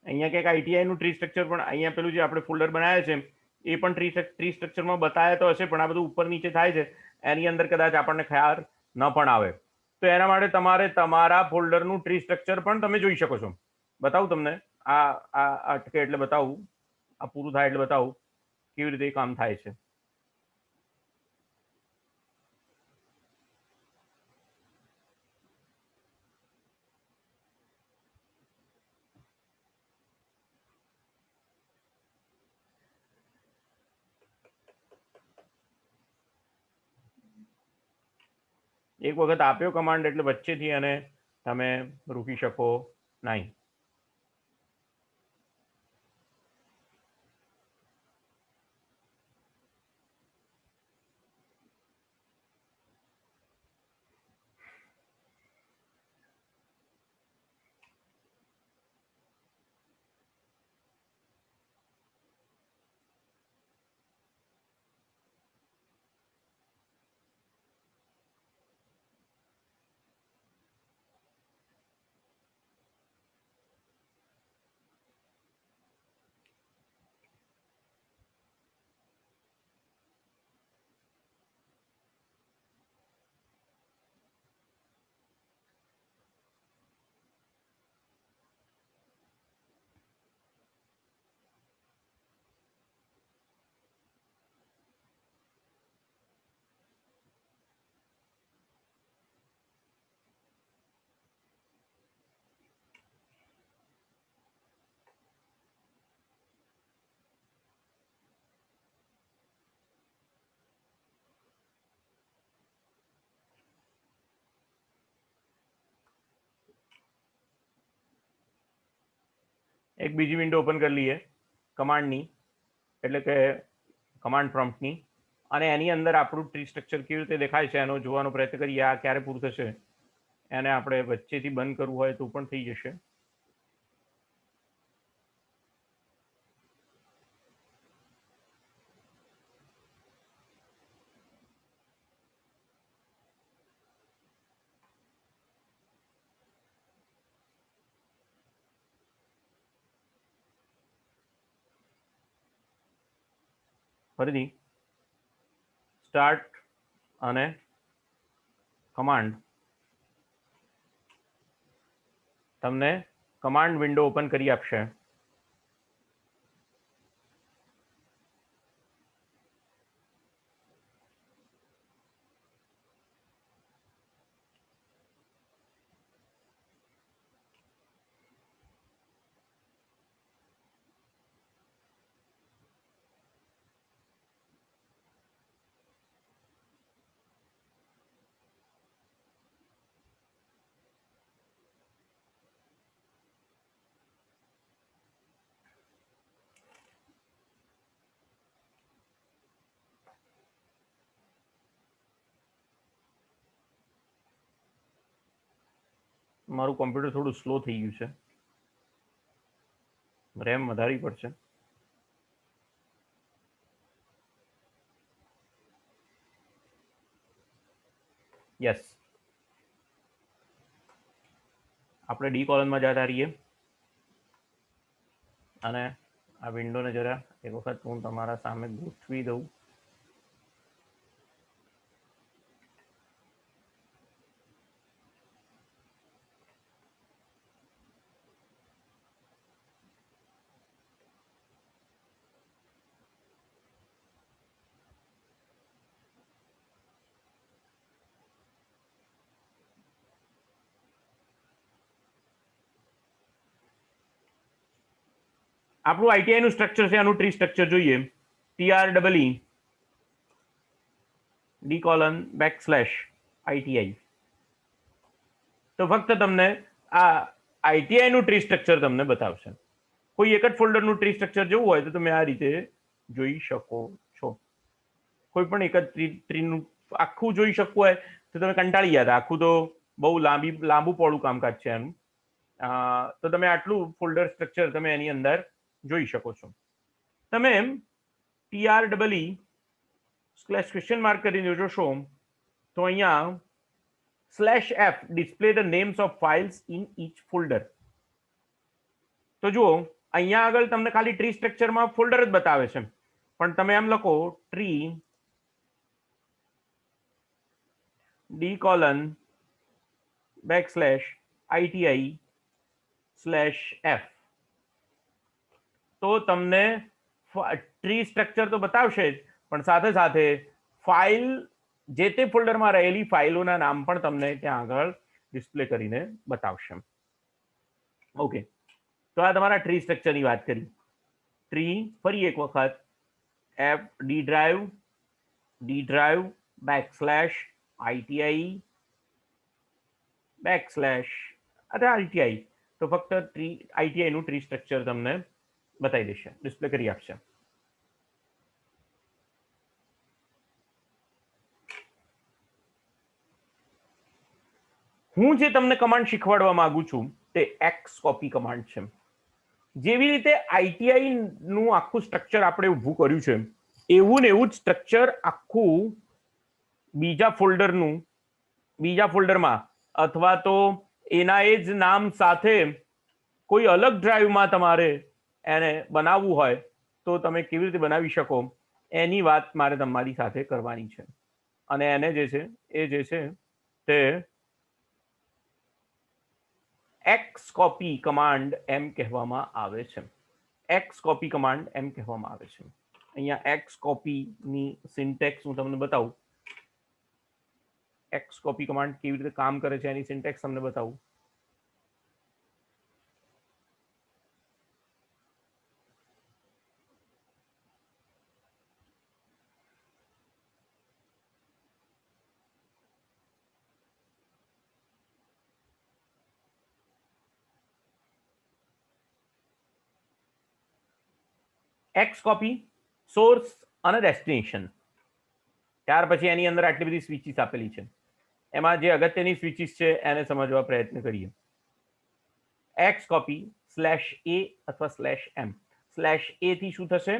A: અહીંયા ક્યાંક આઈટીઆઈ નું ટ્રી સ્ટ્રક્ચર પણ અહીંયા પેલું જે આપણે ફોલ્ડર બનાવ્યા છે એ પણ ટ્રી સ્ટ્રક્ચરમાં બતાવ્યા તો હશે, પણ આ બધું ઉપર નીચે થાય છે એની અંદર કદાચ આપણને ખ્યાલ ન પણ આવે. તો એના માટે તમારે તમારા ફોલ્ડરનું ટ્રી સ્ટ્રક્ચર પણ તમે જોઈ શકો છો. બતાવું તમને આ અટકે એટલે બતાવું, આ પૂરું થાય એટલે બતાવું કેવી રીતે કામ થાય છે. એક વખત આપ્યો કમાન્ડ એટલે વચ્ચેથી અને તમે રોકી શકો નહીં. એક બીજી વિન્ડો ઓપન કરી લઈએ કમાન્ડની, એટલે કે કમાન્ડ પ્રોમ્પ્ટની, અને એની અંદર આપણું ટ્રી સ્ટ્રક્ચર કેવી રીતે દેખાય છે એનો જોવાનો પ્રયત્ન કરીએ. આ ક્યારે પૂરું થશે, એને આપણે વચ્ચેથી બંધ કરવું હોય તો પણ થઈ જશે. ફરીથી સ્ટાર્ટ અને કમાન્ડ તમને કમાન્ડ વિન્ડો ઓપન કરી આપશે. મારું કોમ્પ્યુટર થોડું સ્લો થઈ ગયું છે, રેમ વધારવી પડશે. યસ, આપણે ડી કોલમમાં જતા રહીએ અને આ વિન્ડોને જરા એક વખત હું તમારા સામે ગોઠવી દઉં. આપણું આઈટીઆઈ નું સ્ટ્રક્ચર છે, આનું ટ્રી સ્ટ્રક્ચર જોઈએ. TREE D:\ITI. તો ફક્ત તમને આ આઈટીઆઈ નું ટ્રી સ્ટ્રક્ચર તમને બતાવશે. કોઈ એક જ ફોલ્ડરનું ટ્રી સ્ટ્રક્ચર જોવું હોય તો તમે આ રીતે જોઈ શકો છો. કોઈ પણ એક જ ટ્રીનું આખું જોઈ શકવું હોય તો તમે કંટાળી ગયા હતા. આખું તો બહુ લાંબુ પોળું કામકાજ છે એનું. તો તમે આટલું ફોલ્ડર સ્ટ્રક્ચર તમે એની અંદર જોઈ શકો છો. તમે TREE/? કરીને જોશો તો અહીંયા /F display the names of files in each folder. તો જુઓ અહીંયા આગળ તમને ખાલી ટ્રી સ્ટ્રક્ચરમાં ફોલ્ડર જ બતાવે છે, પણ તમે એમ લખો ટ્રી d:/ITI/F, તો તમને ટ્રી સ્ટ્રક્ચર તો બતાવશે જ, પણ સાથે સાથે ફાઇલ જે તે ફોલ્ડરમાં રહેલી ફાઇલોના નામ પણ તમને ત્યાં આગળ ડિસ્પ્લે કરીને બતાવશે. ઓકે, તો આ તમારા ટ્રી સ્ટ્રક્ચરની વાત કરી. ટ્રી ફરી એક વખત f d ડ્રાઈવ /ITI તો ફક્ત ITI નું ટ્રી સ્ટ્રક્ચર તમને બતાવી દેશે, ડિસ્પ્લે કરી આપશે. હું જે તમને કમાન્ડ શીખવાડવા માંગુ છું તે xcopy કમાન્ડ છે. જેવી રીતે ITI નું આખું સ્ટ્રક્ચર આપણે ઊભું કર્યું છે, એવું ને એવું જ સ્ટ્રક્ચર આખું બીજા ફોલ્ડરમાં અથવા તો એના એ જ નામ સાથે કોઈ અલગ ડ્રાઈવમાં તમારે એને બનાવવું હોય તો તમે કેવી રીતે બનાવી શકો એની વાત મારે તમારી સાથે કરવાની છે. અને એને જે છે એ જે છે તે xcopy કમાન્ડ એમ કહેવામાં આવે છે. xcopy કમાન્ડ એમ કહેવામાં આવે છે. અહીંયા xcopy ની સિન્ટેક્સ હું તમને બતાવું. xcopy કમાન્ડ કેવી રીતે કામ કરે છે એની સિન્ટેક્સ તમને બતાવું. xcopy સોર્સ અને ડેસ્ટિનેશન. ત્યાર પછી એની અંદર આટલી બધી સ્વિચીસ આપેલી છે. એમાં જે અગત્યની સ્વિચીસ છે એને સમજવા પ્રયત્ન કરીએ. xcopy /a અથવા /m. /a થી શું થશે?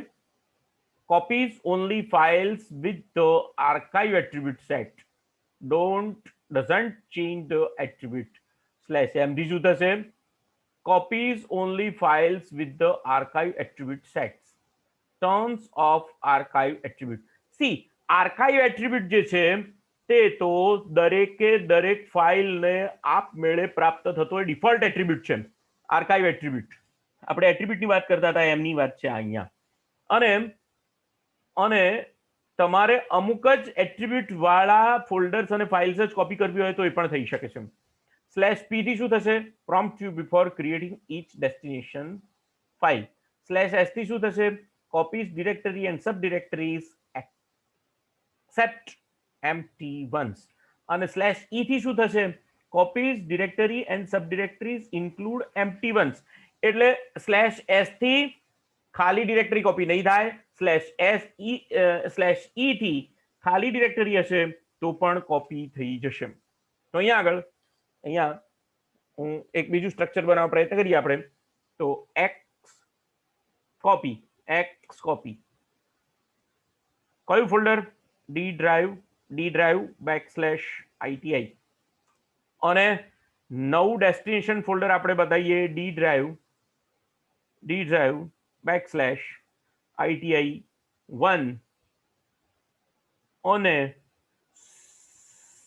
A: copies only files with the archive attribute set. Doesn't change the attribute. /m થી શું થશે? copies only files with the archive attribute sets. Terms of archive attribute. See, archive attribute જે છે તે તો દરેકે દરેક ફાઇલને આપમેળે પ્રાપ્ત થતો ડિફોલ્ટ એટ્રીબ્યુટ છે આર્કાઇવ એટ્રીબ્યુટ. આપણે એટ્રીબ્યુટની વાત કરતા હતા એમની વાત છે અહીંયા. અને તમારે અમુક જ એટ્રીબ્યુટ વાળા ફોલ્ડર્સ અને ફાઇલ્સ જ કોપી કરવી હોય તો એ પણ થઈ શકે છે. /p થી શું થશે? prompt you before creating each destination file. /s થી શું થશે? copies directory and subdirectories except empty ones. અને /e થી શું થશે? copies directory and subdirectories include empty ones. એટલે /s થી ખાલી ડિરેક્ટરી કોપી નહીં થાય, /e થી ખાલી ડિરેક્ટરી હશે તો પણ કોપી થઈ જશે. તો અહીંયા હું એક બીજું સ્ટ્રક્ચર બનાવવાનો પ્રયત્ન કરીએ આપણે. તો xcopy કયું ફોલ્ડર? d drive /ITI. અને નવું ડેસ્ટિનેશન ફોલ્ડર આપણે બતાવીએ d ડ્રાઈવ /ITI1 અને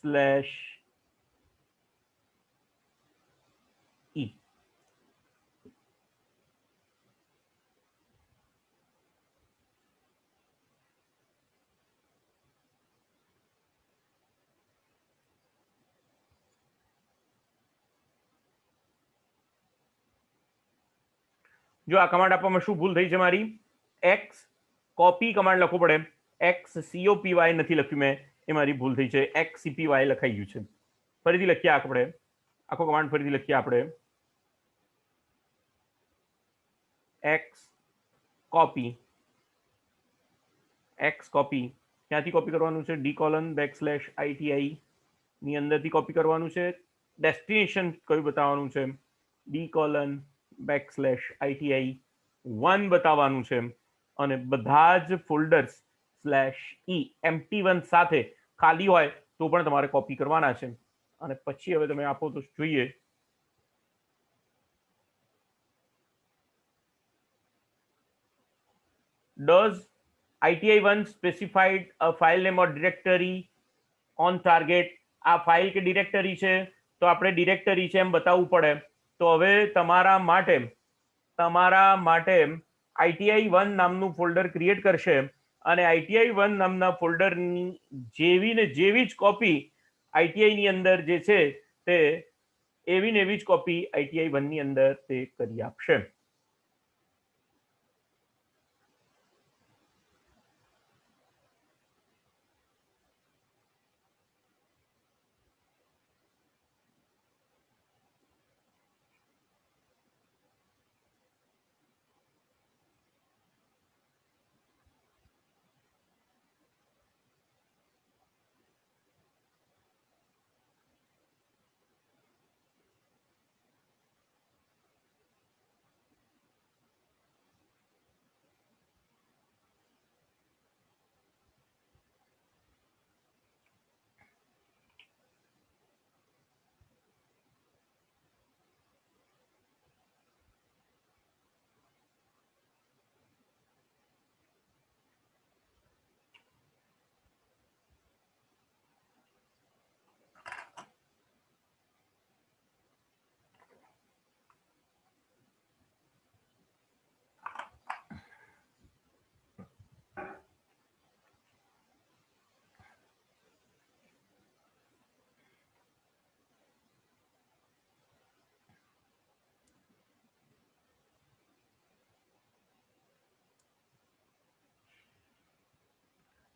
A: /e. જો આ કમાન્ડ આપવામાં શું ભૂલ થઈ છે મારી? xcopy કમાન્ડ લખવું પડે, xcopy નથી લખ્યું મેં, એ મારી ભૂલ થઈ છે. xcpy લખાઈ ગયું છે. ફરીથી લખીએ આપણે આખો કમાન્ડ ફરીથી લખીએ આપણે. xcopy ક્યાંથી કોપી કરવાનું છે? d:/ITI ની અંદરથી કોપી કરવાનું છે. ડેસ્ટિનેશન કયું બતાવવાનું છે? d:/ITI1 બતાવવાનું છે. અને બધા જ ફોલ્ડર્સ /e empty one સાથે ખાલી હોય તો પણ તમારે કોપી કરવાના છે. અને પછી હવે તમે આપો તો જોઈએ. does ITI1 specified a file name or directory on target? આ ફાઇલ કે ડિરેક્ટરી છે તો આપણે ડિરેક્ટરી છે એમ બતાવવું પડે. તો હવે તમારા માટે ITI1 નામનું ફોલ્ડર ક્રિએટ કરશે અને ITI1 નામના ફોલ્ડરની જેવી ને જેવી જ કોપી ITI ની અંદર જે છે તે એવી ને એવી જ કોપી ITI1 ની અંદર તે કરી આપશે.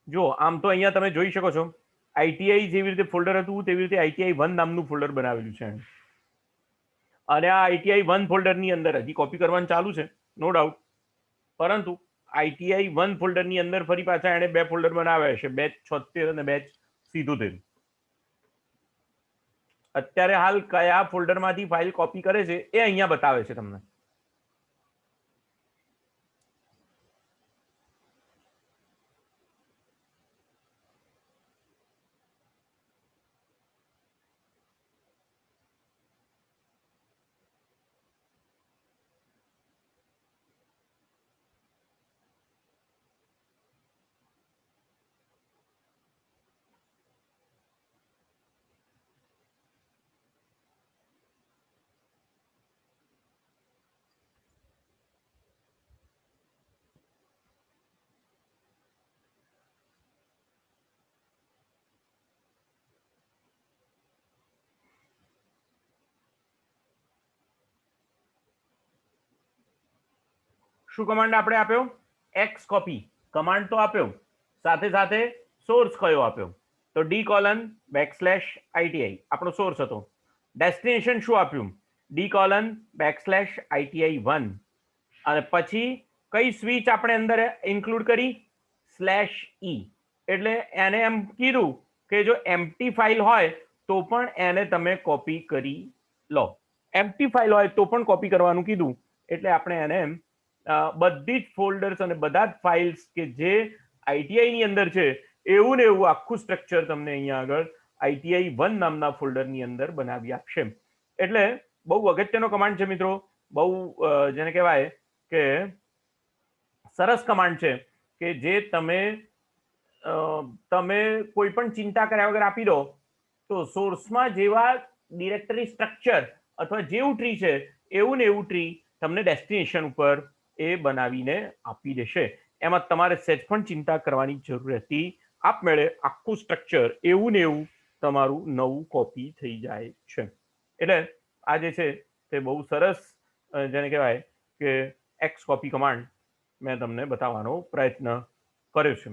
A: જો આમ તો અહીંયા તમે જોઈ શકો છો આઈટીઆઈ જેવી રીતે ફોલ્ડર હતું તેવી રીતે ITI1 નામનું ફોલ્ડર બનાવેલું છે અને આ ITI1 ફોલ્ડરની અંદર હજી કોપી કરવાનું ચાલુ છે નો ડાઉટ, પરંતુ ITI1 ફોલ્ડરની અંદર ફરી પાછા એણે 2 ફોલ્ડર બનાવ્યા છે, બેચ 76 અને બેચ 77. અત્યારે હાલ કયા ફોલ્ડરમાંથી ફાઇલ કોપી કરે છે એ અહીંયા બતાવે છે તમને. શું કમાન્ડ આપણે આપ્યો? એક્સ કોપી કમાન્ડ તો આપ્યો, સાથે સાથે સોર્સ કયો આપ્યો? તો d:\ITI આપણો સોર્સ હતો. ડેસ્ટિનેશન શું આપ્યું? d:\ITI1 અને પછી કઈ સ્વિચ આપણે અંદર ઇન્ક્લુડ કરી? /e. એટલે એને એમ કીધું કે જો એમ્પ્ટી ફાઇલ હોય તો પણ એને તમે કોપી કરી લો. એમ્પ્ટી ફાઇલ હોય તો પણ કોપી કરવાનું કીધું એટલે આપણે એને બધી જ ફોલ્ડર્સ અને બધા જ ફાઇલ્સ કે જે ITI ની અંદર છે એવું ને એવું આખું સ્ટ્રક્ચર તમને અહીંયા આગળ ITI1 નામના ફોલ્ડરની અંદર બનાવી આપશે. એટલે બહુ અગત્યનો કમાન્ડ છે મિત્રો, બહુ જેને કહેવાય કે સરસ કમાન્ડ છે કે જે તમે કોઈ પણ ચિંતા કર્યા વગર આપી દો તો સોર્સમાં જેવા ડિરેક્ટરી સ્ટ્રક્ચર અથવા જેવું ટ્રી છે એવું ને એવું ટ્રી તમને ડેસ્ટિનેશન ઉપર એ બનાવીને આપી દેશે. એમાં તમારે સહેજ પણ ચિંતા કરવાની જરૂર રહેતી આપમેળે આખું સ્ટ્રક્ચર એવું ને એવું તમારું નવું કોપી થઈ જાય છે. એટલે આ જે છે તે બહુ સરસ જેને કહેવાય કે એક્સ કોપી કમાન્ડ મેં તમને બતાવવાનો પ્રયત્ન કર્યો છે.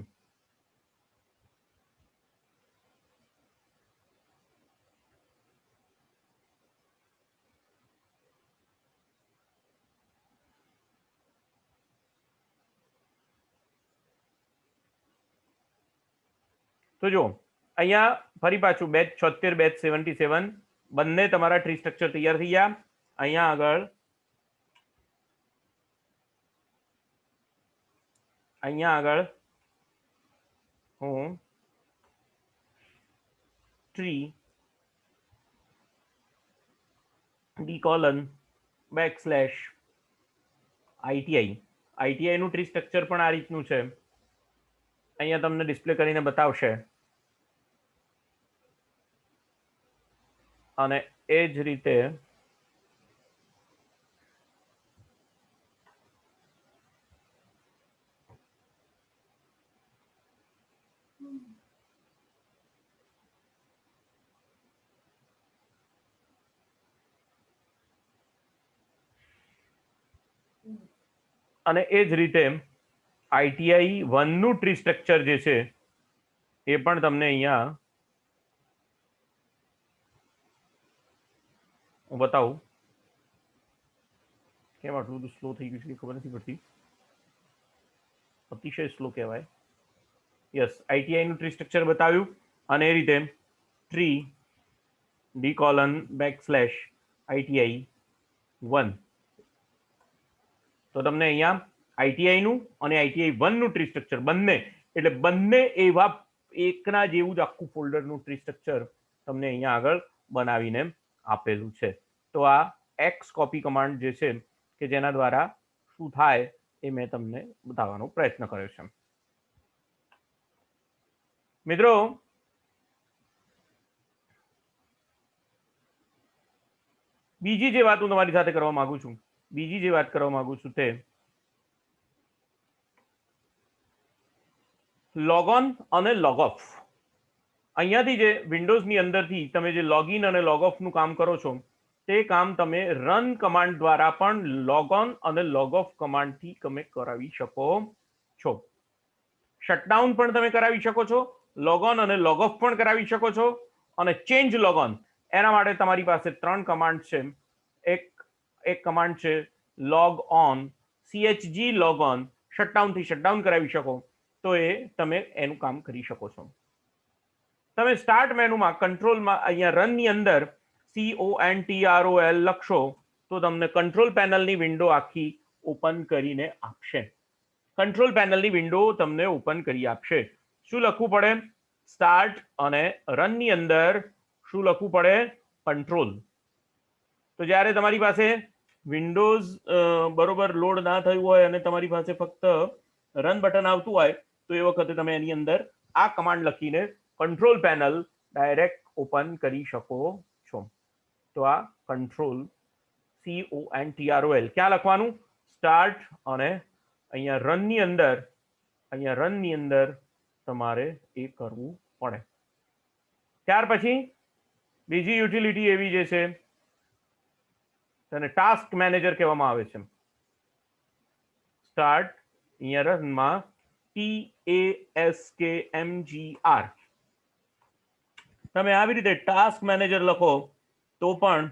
A: તો જો અહીંયા ફરી પાછું બેચ 76 બેચ 77 બંને તમારા ટ્રી સ્ટ્રક્ચર તૈયાર થઈ ગયા. અહીંયા આગળ હું ટ્રી d:\ITI આઈટીઆઈ નું ટ્રી સ્ટ્રક્ચર પણ આ રીતનું છે, અહીંયા તમને ડિસ્પ્લે કરીને બતાવશે. અને એ જ રીતે આઈટીઆઈ 1 નું ટ્રી સ્ટ્રક્ચર જે છે એ પણ તમને અહીંયા હું બતાવું. કેમ આટલું બધું સ્લો થઈ ગયું છે ખબર નથી પડતી, અતિશય સ્લો કહેવાય. યસ, આઈટીઆઈ નું ટ્રી સ્ટ્રક્ચર બતાવ્યું અને એ રીતે ટ્રી d:\\ITI 1. તો તમને અહીંયા આઈટીઆઈ નું અને આઈટીઆઈ 1 નું ટ્રી સ્ટ્રક્ચર બંને, એટલે બંને એવા એકના જેવું જ આખું ફોલ્ડરનું ટ્રી સ્ટ્રક્ચર તમને અહીંયા આગળ બનાવીને આપેલું છે. તો આ એક્સ કોપી કમાન્ડ જે છે કે જેના દ્વારા શું થાય એ મેં તમને બતાવવાનો પ્રયત્ન કર્યો છે. મિત્રો, બીજી જે વાત હું તમારી સાથે કરવા માંગુ છું, તે લોગ ઓન અને લોગ ઓફ. અહીંયાથી જે વિન્ડોઝની અંદરથી તમે જે લોગિન અને લોગ ઓફનું કામ કરો છો તે કામ તમે રન કમાન્ડ દ્વારા પણ લોગ ઓન અને લોગ ઓફ કમાન્ડથી તમે કરાવી શકો છો. શટડાઉન પણ તમે કરાવી શકો છો, લોગ ઓન અને લોગ ઓફ પણ કરાવી શકો છો, અને ચેન્જ લોગ ઓન એના માટે તમારી પાસે 3 કમાન્ડ છે. એક કમાન્ડ છે log on, CHG log on, શટડાઉનથી શટડાઉન કરાવી શકો તો એ તમે એનું કામ કરી શકો છો. તમે સ્ટાર્ટ મેનુમાં કંટ્રોલમાં અહીંયા રનની અંદર CONTROL લખશો તો તમને કંટ્રોલ પેનલની વિન્ડો આખી ઓપન કરીને આપશે. કંટ્રોલ પેનલની વિન્ડો તમને ઓપન કરી આપશે. શું લખવું પડે? સ્ટાર્ટ અને રનની અંદર શું લખવું પડે? કંટ્રોલ. તો જ્યારે તમારી પાસે વિન્ડોઝ બરોબર લોડ ના થયું હોય અને તમારી પાસે ફક્ત રન બટન આવતું હોય તો એ વખતે તમે એની અંદર આ કમાન્ડ લખીને કંટ્રોલ પેનલ ડાયરેક્ટ ઓપન કરી શકો છો. તો આ કંટ્રોલ CONTROL ક્યાં લખવાનું? સ્ટાર્ટ અને અહીંયા રનની અંદર તમારે એ કરવું પડે. ત્યાર પછી બીજી યુટિલિટી એવી જે છે તેને ટાસ્ક મેનેજર કહેવામાં આવે છે. સ્ટાર્ટ અહીંયા રનમાં TASKMGR. તમે આવી રીતે ટાસ્ક મેનેજર લખો તો પણ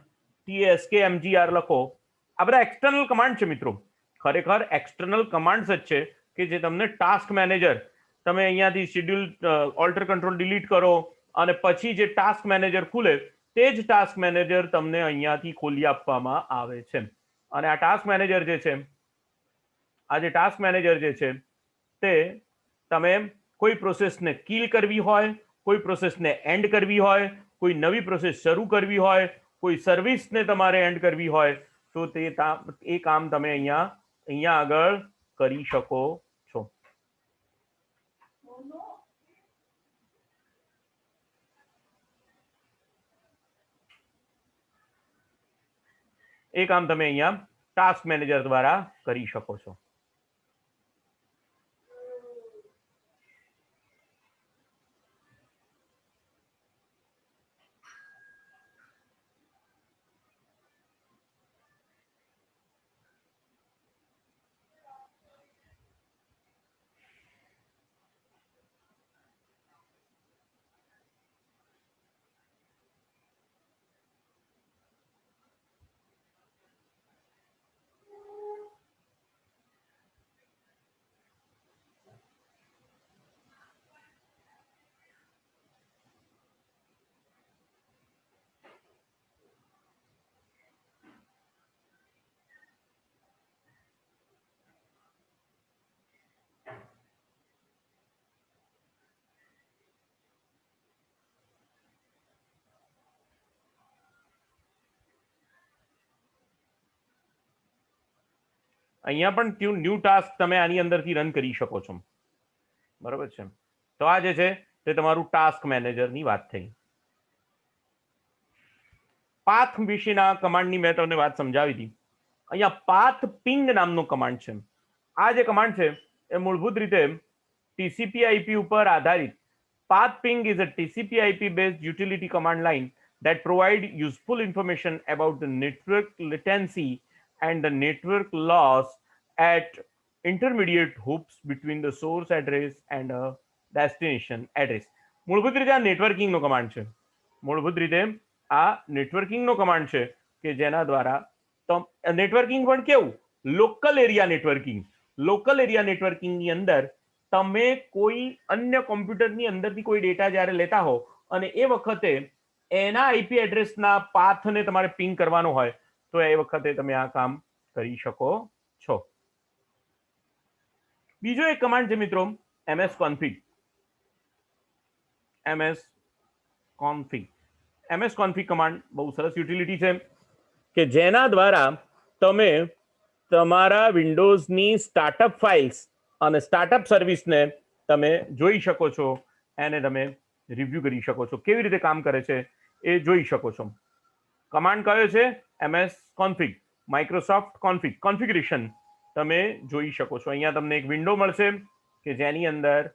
A: TASKMGR લખો. આ બધા એક્સટર્નલ કમાન્ડ છે મિત્રો, ખરેખર એક્સટર્નલ કમાન્ડ્સ જ છે કે જે તમને ટાસ્ક મેનેજર, તમે અહીંયાથી શેડ્યુલ ઓલ્ટર કંટ્રોલ ડિલીટ કરો અને પછી જે ટાસ્ક મેનેજર ખુલે તે જ ટાસ્ક મેનેજર તમને અહીંયાથી ખોલી આપવામાં આવે છે. અને આ ટાસ્ક મેનેજર જે છે તે તમે કોઈ પ્રોસેસને કિલ કરવી હોય, કોઈ પ્રોસેસને એન્ડ કરવી હોય, કોઈ નવી પ્રોસેસ શરૂ કરવી હોય, કોઈ સર્વિસને તમારે એન્ડ કરવી હોય તો એ કામ તમે અહીંયા આગળ કરી શકો છો. એ કામ તમે અહીંયા ટાસ્ક મેનેજર દ્વારા કરી શકો છો. અહીંયા પણ ન્યૂ ટાસ્ક તમે આની અંદરથી રન કરી શકો છો, બરાબર છે. તો આ જે છે તે તમારું ટાસ્ક મેનેજરની વાત થઈ. પાથ વિશેના કમાન્ડની મેં તમને વાત સમજાવી હતી. અહીંયા પાથ પિંગ નામનો કમાન્ડ છે. આ જે કમાન્ડ છે એ મૂળભૂત રીતે TCP IP ઉપર આધારિત. Path ping is a TCP IP based utility command line that provide useful information about the network latency and the network loss at intermediate hoops between the source address and a destination address. મૂળભૂત રીતે આ નેટવર્કિંગનો કમાન્ડ છે. મૂળભૂત રીતે આ નેટવર્કિંગનો કમાન્ડ છે કે જેના દ્વારા નેટવર્કિંગ પણ કેવું, local area networking. Local area નેટવર્કિંગની અંદર તમે કોઈ અન્ય કોમ્પ્યુટરની અંદરથી કોઈ ડેટા જ્યારે લેતા હો અને એ વખતે એના આઈપી એડ્રેસના પાથને તમારે પિંગ કરવાનો હોય તો એ વખતે તમે આ કામ કરી શકો છો. બીજો એક કમાન્ડ છે મિત્રો ms config. ms config command બહુ સરસ યુટિલિટી છે કે જેના દ્વારા તમે તમારા વિન્ડોઝની સ્ટાર્ટઅપ ફાઇલ્સ અને સ્ટાર્ટઅપ સર્વિસને તમે જોઈ શકો છો, એને તમે રિવ્યુ કરી શકો છો, કેવી રીતે કામ કરે છે એ જોઈ શકો છો. કમાન્ડ કયો છે? ms config. Microsoft config configuration તમે જોઈ શકો છો. અહીંયા તમને એક વિન્ડો મળશે કે જેની અંદર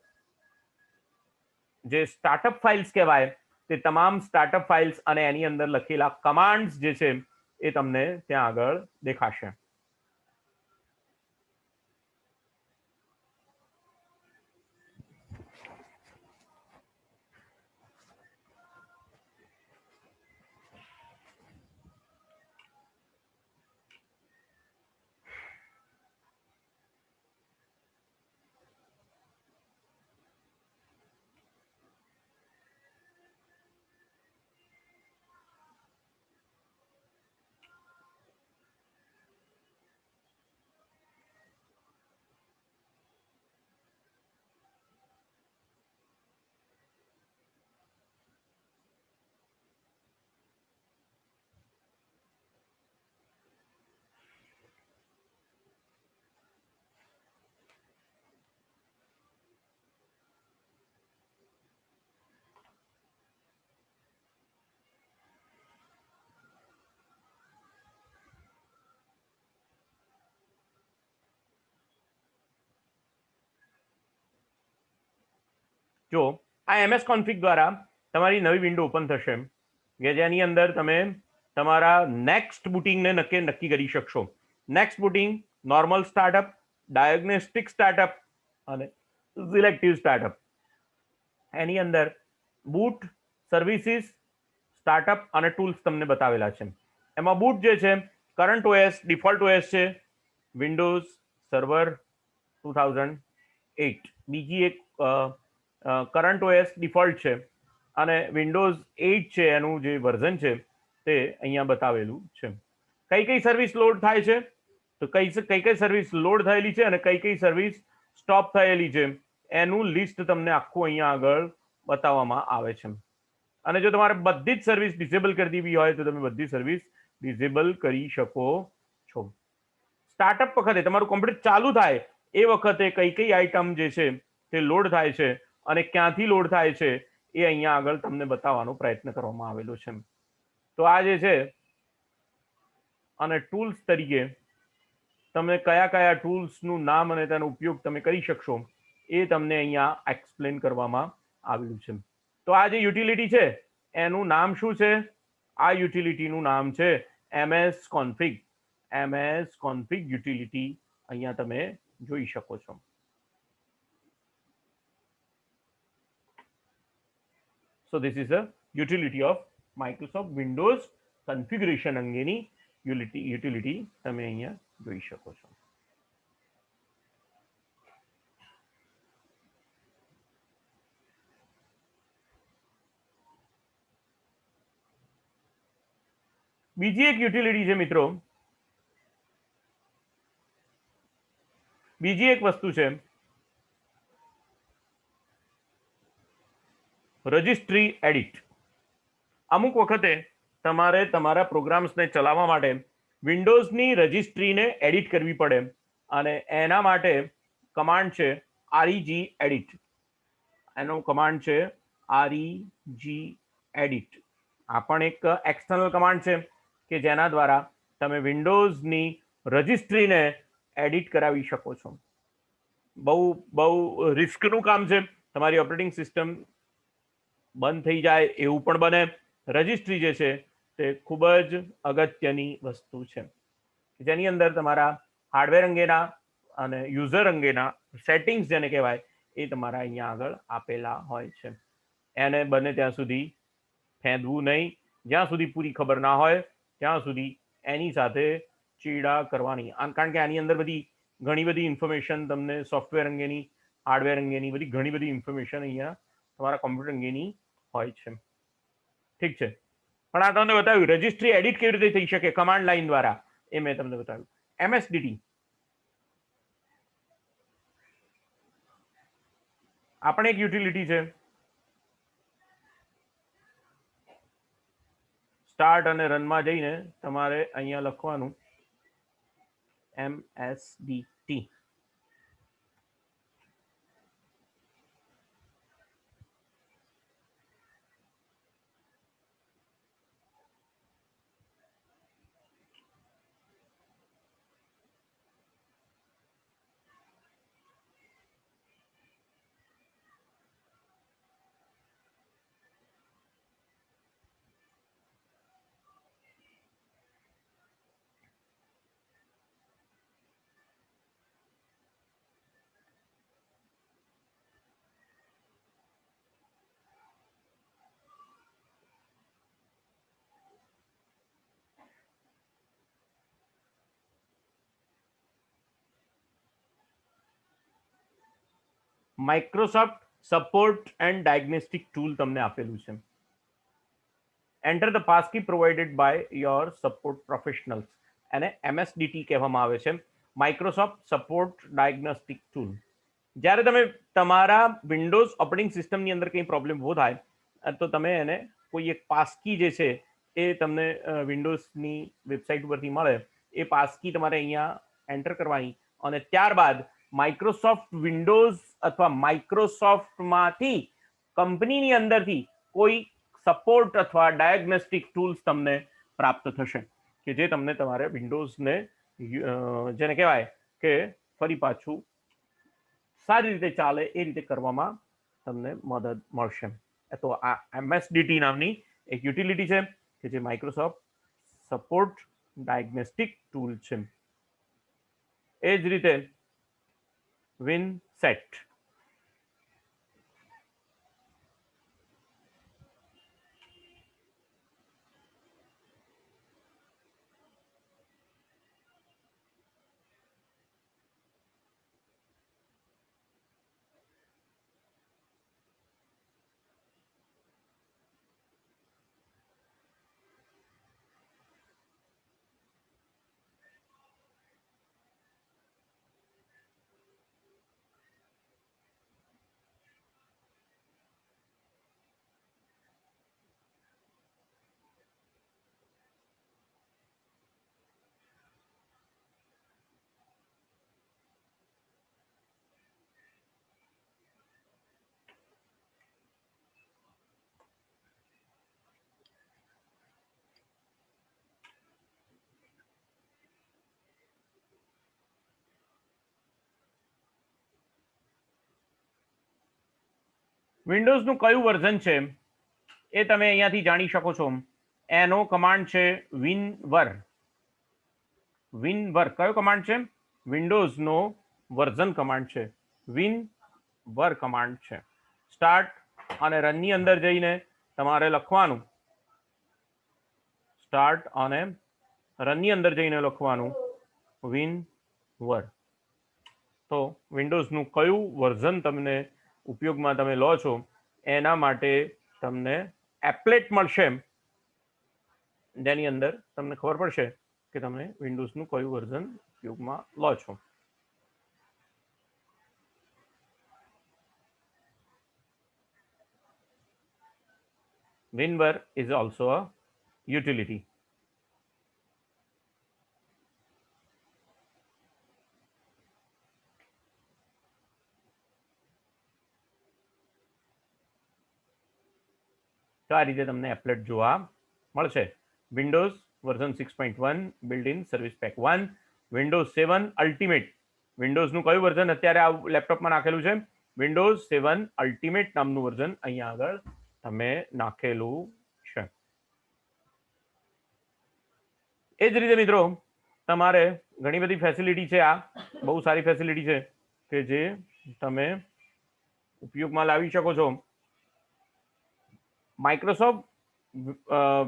A: જે સ્ટાર્ટઅપ ફાઇલ્સ કહેવાય તે તમામ સ્ટાર્ટઅપ ફાઇલ્સ અને એની અંદર લખેલા કમાન્ડ્સ જે છે એ તમને ત્યાં આગળ દેખાશે. જો આ ms config દ્વારા તમારી નવી વિન્ડો ઓપન થશે કે જેની અંદર તમે તમારા નેક્સ્ટ બુટિંગને નક્કી કરી શકશો. Next booting, normal startup, diagnostic startup અને સિલેક્ટિવ સ્ટાર્ટઅપ. એની અંદર બૂટ, સર્વિસીસ, સ્ટાર્ટઅપ અને ટૂલ્સ તમને બતાવેલા છે. એમાં બૂટ જે છે કરંટ ઓએસ ડિફોલ્ટ ઓએસ છે વિન્ડોઝ સર્વર 2008. બીજી એક કરંટ ઓએસ ડિફોલ્ટ છે અને વિન્ડોઝ 8 છે એનું જે વર્ઝન છે તે અહીંયા બતાવેલું છે. કઈ કઈ સર્વિસ લોડ થાય છે તો કઈ કઈ સર્વિસ લોડ થયેલી છે અને કઈ કઈ સર્વિસ સ્ટોપ થયેલી છે એનું લિસ્ટ તમને આખું અહીંયા આગળ બતાવવામાં આવે છે. અને જો તમારે બધી જ સર્વિસ ડિસેબલ કરી દેવી હોય તો તમે બધી સર્વિસ ડિસેબલ કરી શકો છો. સ્ટાર્ટઅપ વખતે તમારું કોમ્પ્યુટર ચાલુ થાય એ વખતે કઈ કઈ આઈટમ જે છે તે લોડ થાય છે અને ક્યાંથી લોડ થાય છે એ અહીંયા આગળ તમને બતાવવાનો પ્રયત્ન કરવામાં આવેલો છે. તો આ જે છે અને ટૂલ્સ તરીકે તમે કયા કયા ટૂલ્સનું નામ અને તેનો ઉપયોગ તમે કરી શકશો એ તમને અહીંયા એક્સપ્લેન કરવામાં આવેલું છે. તો આ જે યુટિલિટી છે એનું નામ શું છે? આ યુટિલિટીનું નામ છે ms config. ms config utility અહીંયા તમે જોઈ શકો છો. So this is a utility of Microsoft Windows configuration અંગેની યુટિલિટી તમે અહીંયા જોઈ શકો છો. બીજી એક યુટિલિટી છે મિત્રો, બીજી એક વસ્તુ છે રજિસ્ટ્રી એડિટ. અમુક વખતે તમારે તમારા પ્રોગ્રામ્સને ચલાવવા માટે વિન્ડોઝની રજિસ્ટ્રીને એડિટ કરવી પડે અને એના માટે કમાન્ડ છે REG એડિટ. એનો કમાન્ડ છે REG એડિટ. આ પણ એક એક્સટર્નલ કમાન્ડ છે કે જેના દ્વારા તમે વિન્ડોઝની રજિસ્ટ્રીને એડિટ કરાવી શકો છો. બહુ રિસ્કનું કામ છે. તમારી ઓપરેટિંગ સિસ્ટમ બંધ થઈ જાય એવું પણ બને. રજિસ્ટ્રી જે છે તે ખૂબ જ અગત્યની વસ્તુ છે, જેની અંદર તમારા હાર્ડવેર અંગેના અને યુઝર અંગેના સેટિંગ્સ જેને કહેવાય એ તમારા અહીંયા આગળ આપેલા હોય છે. એને બને ત્યાં સુધી ફેંદવું નહીં. જ્યાં સુધી પૂરી ખબર ના હોય ત્યાં સુધી એની સાથે ચીડા કરવાની. કારણ કે આની અંદર ઘણી બધી ઇન્ફોર્મેશન તમને સોફ્ટવેર અંગેની, હાર્ડવેર અંગેની ઘણી બધી ઇન્ફોર્મેશન અહીંયા તમારા કોમ્પ્યુટર અંગેની હોય છે. ઠીક છે, પણ આ તમને બતાવ્યું રજિસ્ટ્રી એડિટ કેવી રીતે થઈ શકે કમાન્ડ લાઈન દ્વારા, એ મેં તમને બતાવ્યું. MSDT આપણે એક યુટિલિટી છે. સ્ટાર્ટ અને રનમાં જઈને તમારે અહીંયા લખવાનું MSDT. Microsoft support and diagnostic tool તમને આપેલું છે. Enter the passkey provided by your support professionals. એને MSDT કહેવામાં આવે છે, માઇક્રોસોફ્ટ સપોર્ટ ડાયગ્નોસ્ટિક ટૂલ. જ્યારે તમે તમારા વિન્ડોઝ ઓપરેટિંગ સિસ્ટમની અંદર કંઈ પ્રોબ્લેમ ઉભો થાય તો તમે એને કોઈ એક પાસકી જે છે એ તમને વિન્ડોઝની વેબસાઇટ ઉપરથી મળે. એ પાસકી તમારે અહીંયા એન્ટર કરવાની અને ત્યારબાદ માઇક્રોસોફ્ટ વિન્ડોઝ અથવા માઇક્રોસોફ્ટમાંથી કંપનીની અંદરથી કોઈ સપોર્ટ અથવા ડાયગ્નોસ્ટિક ટૂલ્સ તમને પ્રાપ્ત થશે કે જે તમને તમારે વિન્ડોઝને જેને કહેવાય કે ફરી પાછું સારી રીતે ચાલે એ રીતે કરવામાં તમને મદદ મળશે. તો આ MSDT નામની એક યુટિલિટી છે કે જે માઇક્રોસોફ્ટ સપોર્ટ ડાયગ્નોસ્ટિક ટૂલ છે. એ જ રીતે વિનસેટ. વિન્ડોઝનું કયું વર્ઝન છે એ તમે અહીંયાથી જાણી શકો છો. એનો કમાન્ડ છે વિનવર. વિનવર કયો કમાન્ડ છે? વિન્ડોઝનો વર્ઝન કમાન્ડ છે. વિનવર કમાન્ડ છે. સ્ટાર્ટ અને રનની અંદર જઈને તમારે લખવાનું, સ્ટાર્ટ અને રનની અંદર જઈને લખવાનું વિનવર. તો વિન્ડોઝનું કયું વર્ઝન તમને ઉપયોગમાં તમે લો છો એના માટે તમને એપ્લેટ મળશે, જેની અંદર તમને ખબર પડશે કે તમે વિન્ડોઝનું કયું વર્ઝન ઉપયોગમાં લો છો. WinVer is also a utility. તો આ રીતે તમને એપ્લેટ જોવા મળશે. Windows version 6.1 build in service pack 1, Windows 7 ultimate. વિન્ડોઝનું કયું વર્ઝન અત્યારે આ લેપટોપમાં નાખેલું છે? વિન્ડોઝ 7 અલ્ટિમેટ નામનું વર્ઝન અહીંયા આગળ તમે નાખેલું છે. એ જ રીતે મિત્રો તમારે ઘણી બધી ફેસિલિટી છે. આ બહુ સારી ફેસિલિટી છે કે જે તમે ઉપયોગમાં લાવી શકો છો. માઇક્રોસોફ્ટ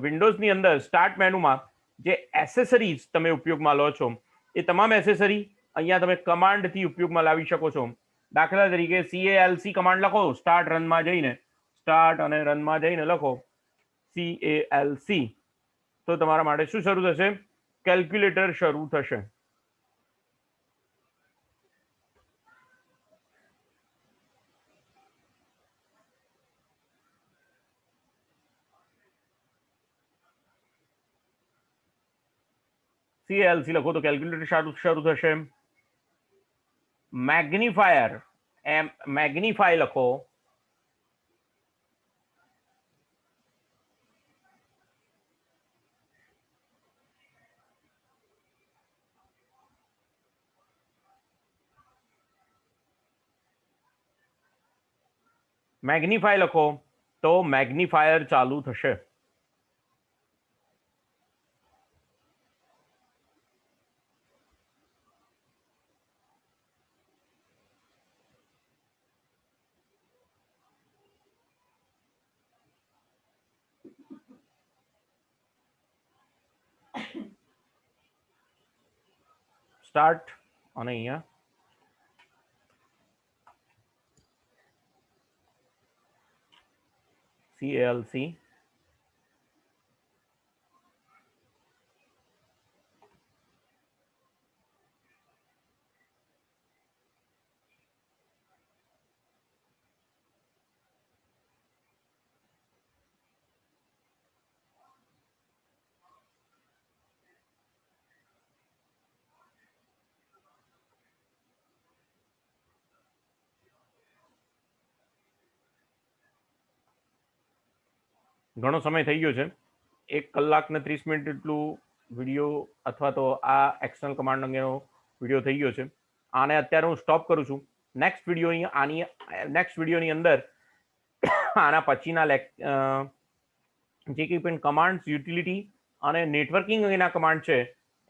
A: વિન્ડોઝની અંદર સ્ટાર્ટ મેનુમાં જે એસેસરીઝ તમે ઉપયોગમાં લો છો એ તમામ એસેસરી અહીંયા તમે કમાન્ડથી ઉપયોગમાં લાવી શકો છો. દાખલા તરીકે CALC કમાન્ડ લખો સ્ટાર્ટ રનમાં જઈને, સ્ટાર્ટ અને રનમાં જઈને લખો CALC, તો તમારા માટે શું શરૂ થશે? કેલ્ક્યુલેટર શરૂ થશે. CALC લખો તો કેલ્ક્યુલેટર શરૂ થશે. મેગ્નિફાયર, મેગ્નિફાય લખો મેગ્નિફાય લખો તો મેગ્નિફાયર ચાલુ થશે. સ્ટાર્ટ અને અહીંયા CALC ઘણો સમય થઈ ગયો છે. 1 કલાક ને 30 મિનિટ એટલું વિડીયો અથવા તો આ એક્સટર્નલ કમાન્ડ અંગેનો વિડીયો થઈ ગયો છે. આને અત્યારે હું સ્ટોપ કરું છું. નેક્સ્ટ વિડીયોની અંદર આના પછીના જે કંઈ પણ કમાન્ડ્સ, યુટિલિટી અને નેટવર્કિંગ અંગેના કમાન્ડ છે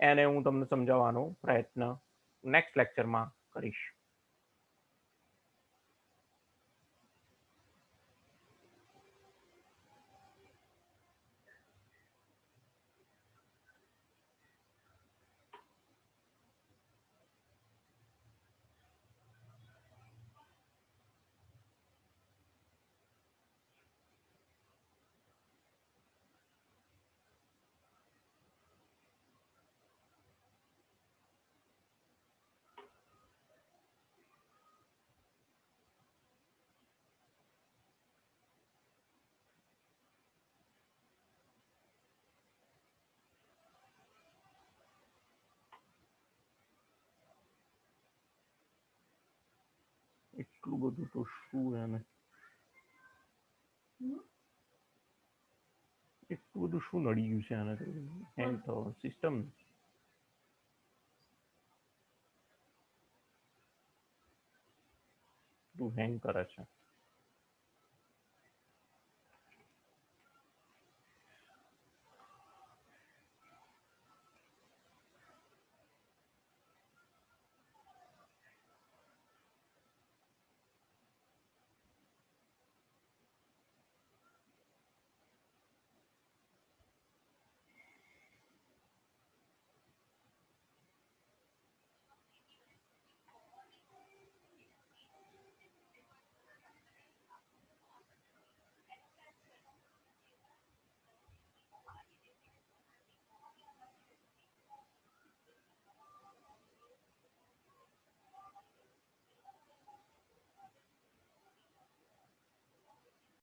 A: એને હું તમને સમજાવવાનો પ્રયત્ન નેક્સ્ટ લેક્ચરમાં કરીશ. એટલું બધું તો શું એને એટલું બધું શું નડી ગયું છે આને? હેંગ તો સિસ્ટમ હેંગ કરે છે.